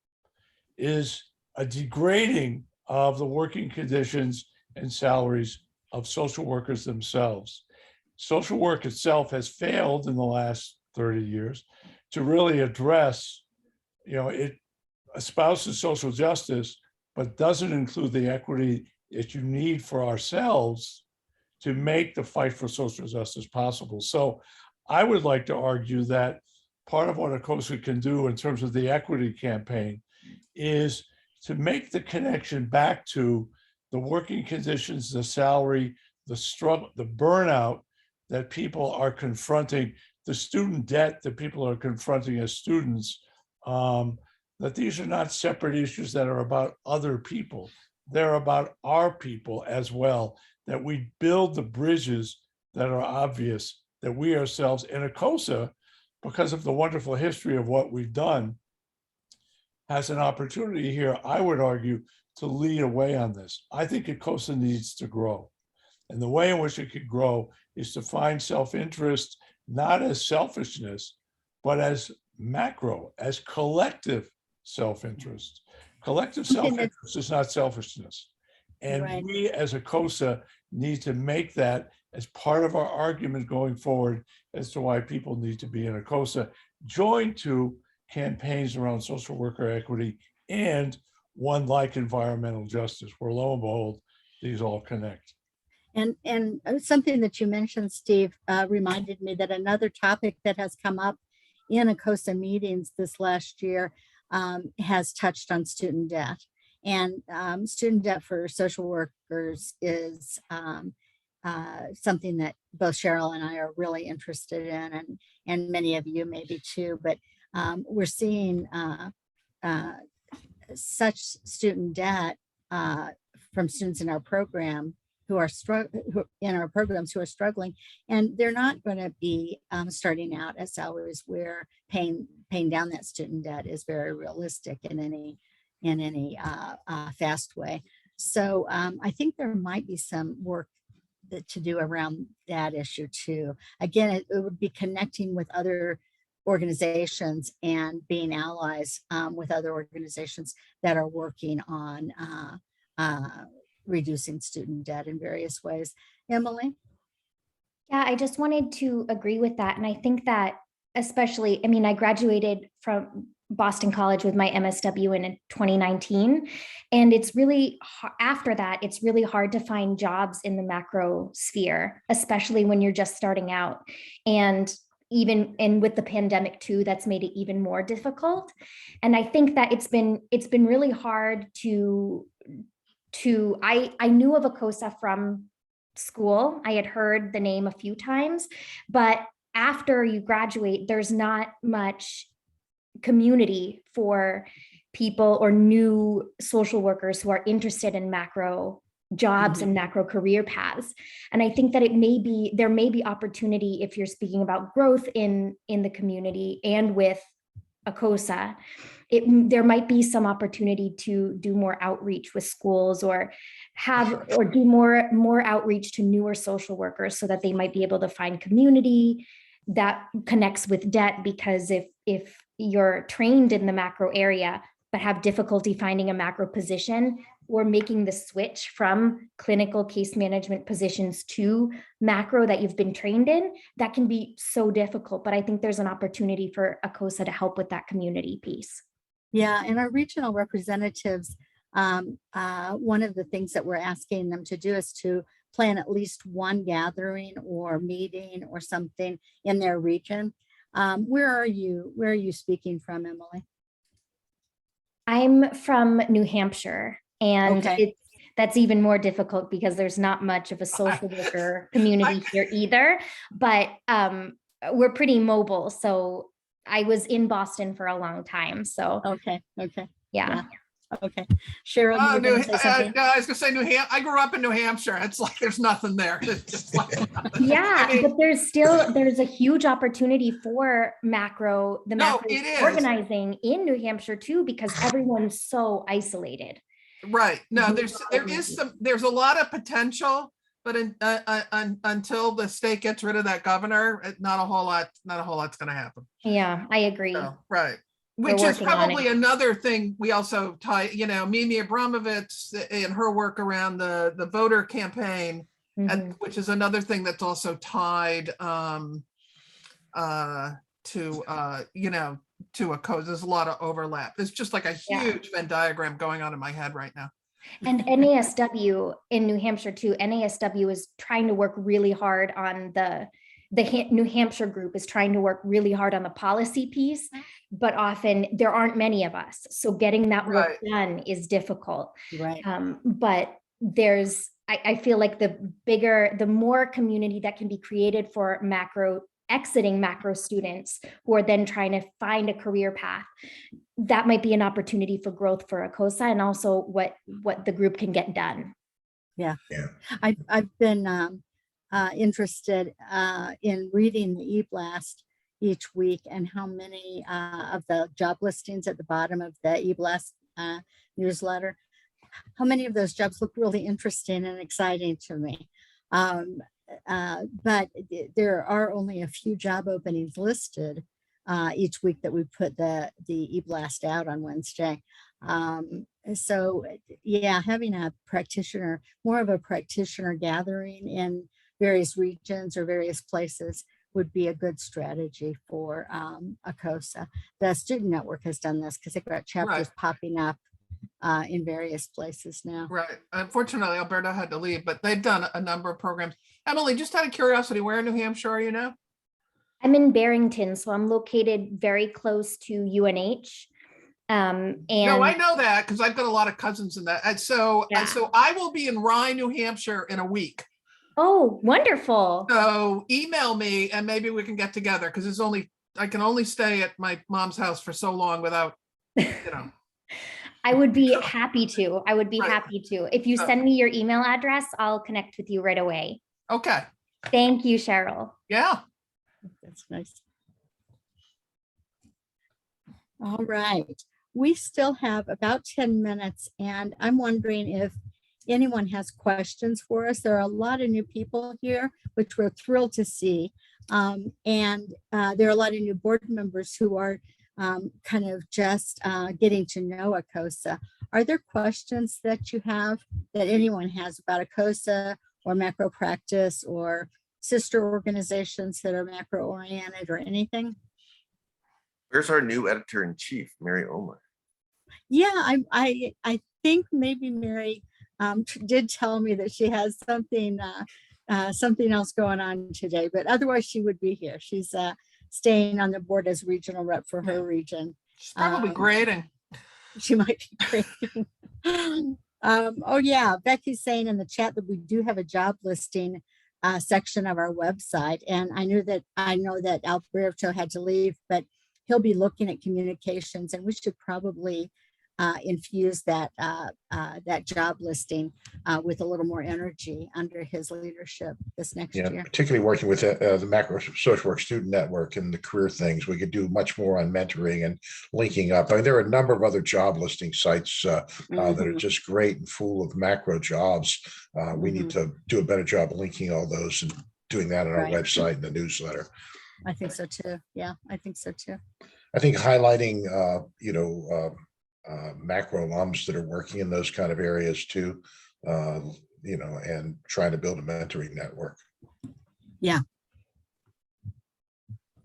is a degrading of the working conditions and salaries of social workers themselves. Social work itself has failed in the last 30 years to really address, it espouses social justice, but doesn't include the equity that you need for ourselves to make the fight for social justice possible. So I would like to argue that part of what ACOSA can do in terms of the equity campaign is to make the connection back to the working conditions, the salary, the struggle, the burnout that people are confronting, the student debt that people are confronting as students, that these are not separate issues that are about other people. They're about our people as well, that we build the bridges that are obvious, that we ourselves in ACOSA, because of the wonderful history of what we've done, has an opportunity here, I would argue, to lead away on this. I think ACOSA needs to grow. And the way in which it could grow is to find self-interest, not as selfishness, but as macro, as collective self-interest. Collective self-interest is not selfishness. And we as ACOSA need to make that as part of our argument going forward as to why people need to be in ACOSA, joined to campaigns around social worker equity and one like environmental justice, where lo and behold, these all connect. And something that you mentioned, Steve, reminded me that another topic that has come up in ACOSA meetings this last year has touched on student debt. And student debt for social workers is something that both Cheryl and I are really interested in, and many of you maybe too. But we're seeing such student debt from students in our program who are struggling, and they're not going to be starting out at salaries where paying down that student debt is very realistic in any fast way. So I think there might be some work to do around that issue too. Again, it would be connecting with other organizations and being allies with other organizations that are working on reducing student debt in various ways. Emily? Yeah, I just wanted to agree with that. And I think that especially, I mean, I graduated from Boston College with my MSW in 2019. And it's really, after that, it's really hard to find jobs in the macro sphere, especially when you're just starting out. And with the pandemic too, that's made it even more difficult. And I think that it's been really hard I knew of ACOSA from school. I had heard the name a few times, but after you graduate, there's not much community for people or new social workers who are interested in macro jobs and macro career paths. And I think that there may be opportunity if you're speaking about growth in the community and with ACOSA. There might be some opportunity to do more outreach with schools or do more outreach to newer social workers so that they might be able to find community that connects with debt. Because if you're trained in the macro area but have difficulty finding a macro position or making the switch from clinical case management positions to macro that you've been trained in, that can be so difficult. But I think there's an opportunity for ACOSA to help with that community piece. Yeah, and our regional representatives, one of the things that we're asking them to do is to plan at least one gathering or meeting or something in their region. Where are you speaking from, Emily? I'm from New Hampshire, and that's even more difficult because there's not much of a social worker community here either, but we're pretty mobile. So I was in Boston for a long time. So yeah. Okay, Cheryl, you were going to say something? I was going to say I grew up in New Hampshire. It's like there's nothing there. It's just like nothing. Yeah, I mean, but there's a huge opportunity for macro organizing in New Hampshire too, because everyone's so isolated. Right. No, there's a lot of potential, but until the state gets rid of that governor, not a whole lot's going to happen. Yeah, I agree. So, right. Which is probably another thing we also tie, Mimi Abramovitz and her work around the voter campaign, which is another thing that's also tied to ACOSA. There's a lot of overlap. There's just like a huge Venn diagram going on in my head right now. And NASW in New Hampshire too, NASW is trying to work really hard on the New Hampshire group is trying to work really hard on the policy piece, but often there aren't many of us. So getting that work done is difficult. Right. But I feel like the more community that can be created for exiting macro students who are then trying to find a career path, that might be an opportunity for growth for ACOSA and also what the group can get done. Yeah. I've been interested in reading the e-blast each week and how many of the job listings at the bottom of the e-blast newsletter, how many of those jobs look really interesting and exciting to me. But there are only a few job openings listed each week that we put the e-blast out on Wednesday. So yeah, having a practitioner, more of a practitioner gathering in various regions or various places would be a good strategy for ACOSA. The student network has done this because they've got chapters popping up in various places now. Right. Unfortunately, Alberta had to leave, but they've done a number of programs. Emily, just out of curiosity, where in New Hampshire are you now? I'm in Barrington, so I'm located very close to UNH. And no, I know that because I've got a lot of cousins in that. And so I will be in Rye, New Hampshire in a week. Oh, wonderful. So email me and maybe we can get together because I can only stay at my mom's house for so long without, I would be happy to. I would be happy to. If you send me your email address, I'll connect with you right away. Okay. Thank you, Cheryl. Yeah. That's nice. All right. We still have about 10 minutes, and I'm wondering if anyone has questions for us. There are a lot of new people here, which we're thrilled to see. And there are a lot of new board members who are kind of just getting to know ACOSA. Are there questions that you have that anyone has about ACOSA or macro practice or sister organizations that are macro oriented or anything? Where's our new editor-in-chief, Mary Omer? Yeah, I think maybe Mary did tell me that she has something else going on today, but otherwise she would be here. She's staying on the board as regional rep for her region. She's probably grading. She might be grading. Oh yeah, Becky's saying in the chat that we do have a job listing section of our website, and I know that Alberto had to leave, but he'll be looking at communications, and we should probably infuse that job listing with a little more energy under his leadership this next year. Particularly working with the macro social work student network and the career things, we could do much more on mentoring and linking up. I mean, there are a number of other job listing sites that are just great and full of macro jobs. We need to do a better job of linking all those and doing that on our website and the newsletter. I think so too. Yeah, I think so too. I think highlighting, macro alums that are working in those kind of areas too, and trying to build a mentoring network. Yeah.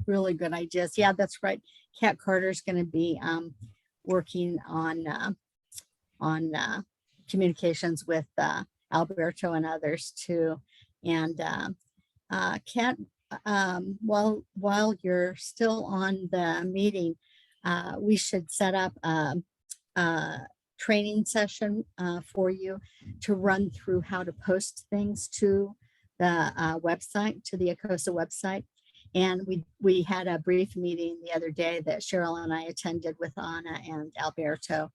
Really good ideas. Yeah, that's right. Kat Carter's going to be working on communications with Alberto and others too. And Kat, while you're still on the meeting, we should set up a training session for you to run through how to post things to the website, to the ACOSA website. And we had a brief meeting the other day that Cheryl and I attended with Anna and Alberto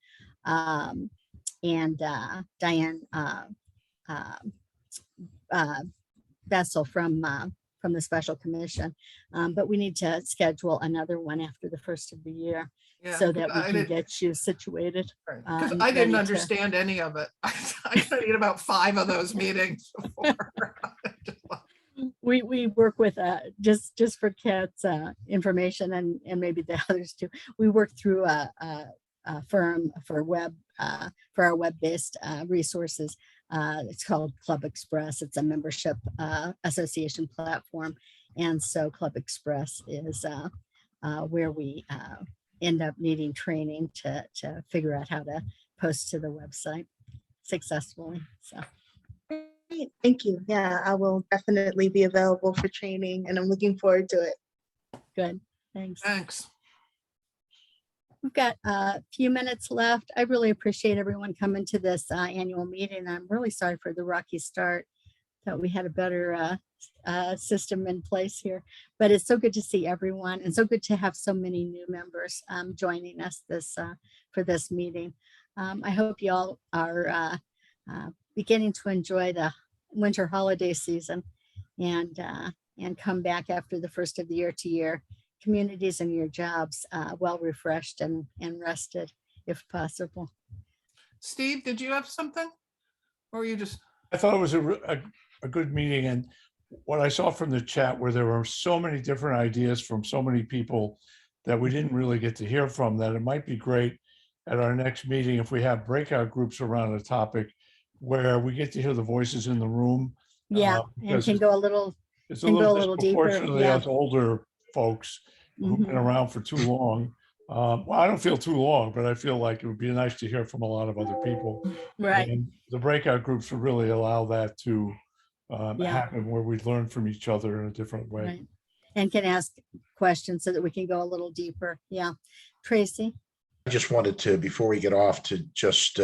and Diane Bessel from the special commission. But we need to schedule another one after the first of the year so that we can get you situated. Because I didn't understand any of it. I studied about 5 of those meetings before. We work with just for Kat's information and maybe the others too. We work through a firm for our web-based resources. It's called Club Express. It's a membership association platform, and so Club Express is where we end up needing training to figure out how to post to the website successfully. So. Thank you. Yeah, I will definitely be available for training, and I'm looking forward to it. Good. Thanks. Thanks. We've got a few minutes left. I really appreciate everyone coming to this annual meeting. I'm really sorry for the rocky start. Thought we had a better system in place here, but it's so good to see everyone and so good to have so many new members joining us for this meeting. I hope you all are beginning to enjoy the winter holiday season and come back after the first of the year to your communities and your jobs well refreshed and rested if possible. Steve, did you have something? Or you just, I thought it was a good meeting, and what I saw from the chat where there were so many different ideas from so many people that we didn't really get to hear from, that it might be great at our next meeting if we have breakout groups around a topic where we get to hear the voices in the room. Yeah, and because can go a little, it's a can go a little little deeper. disproportionately Yeah. us older folks who've been Mhm. around for too long. Well, I don't feel too long, but I feel like it would be nice to hear from a lot of other people. Right. And the breakout groups would really allow that to Yeah. happen, where we learn from each other in a different way. Right. And can ask questions so that we can go a little deeper. Yeah. Tracy? I just wanted to, before we get off, to just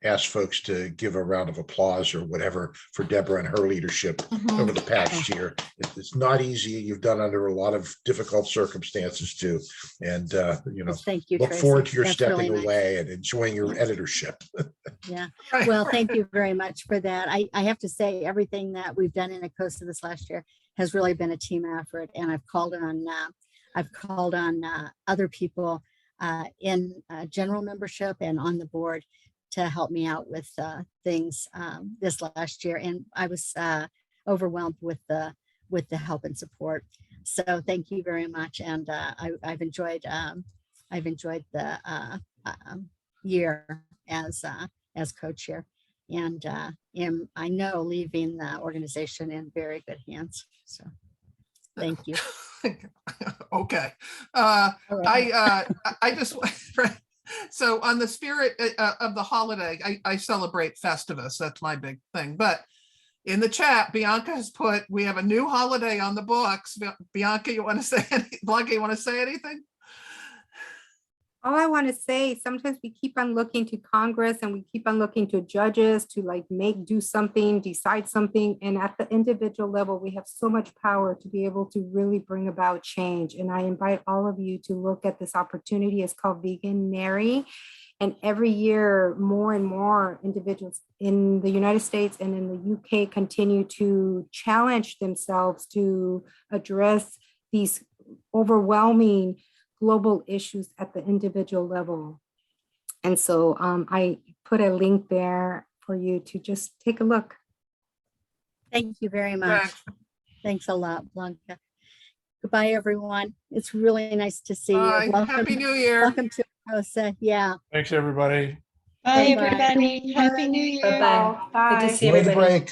ask folks to give a round of applause or whatever for Deborah and her leadership over the past year. It's not easy. You've done under a lot of difficult circumstances too. And, you know, Thank you, look Tracy. forward to your That's stepping really nice. away and enjoying your editorship. Yeah. Well, thank you very much for that. I have to say everything that we've done in ACOSA this last year has really been a team effort. And I've called on other people in general membership and on the board to help me out with things this last year. And I was overwhelmed with the help and support. So thank you very much. And I've enjoyed the year as co-chair, and I know leaving the organization in very good hands. So thank you. okay. All right. I just, so on the spirit of the holiday, I celebrate Festivus. That's my big thing. But in the chat, Bianca has put, we have a new holiday on the books. Bianca, you want to say anything? Blanca, you want to say anything? All I want to say, sometimes we keep on looking to Congress and we keep on looking to judges to like do something, decide something. And at the individual level, we have so much power to be able to really bring about change. And I invite all of you to look at this opportunity. It's called Veganary. And every year, more and more individuals in the United States and in the UK continue to challenge themselves to address these overwhelming global issues at the individual level. And so I put a link there for you to just take a look. Thank you very much. Thanks a lot, Blanca. Goodbye, everyone. It's really nice to see you. Welcome, Happy New Year. Welcome to ACOSA. Yeah. Thanks, everybody. Bye, Bye-bye. everybody. Happy New Year. Bye-bye. Good to see Enjoy the everybody. break.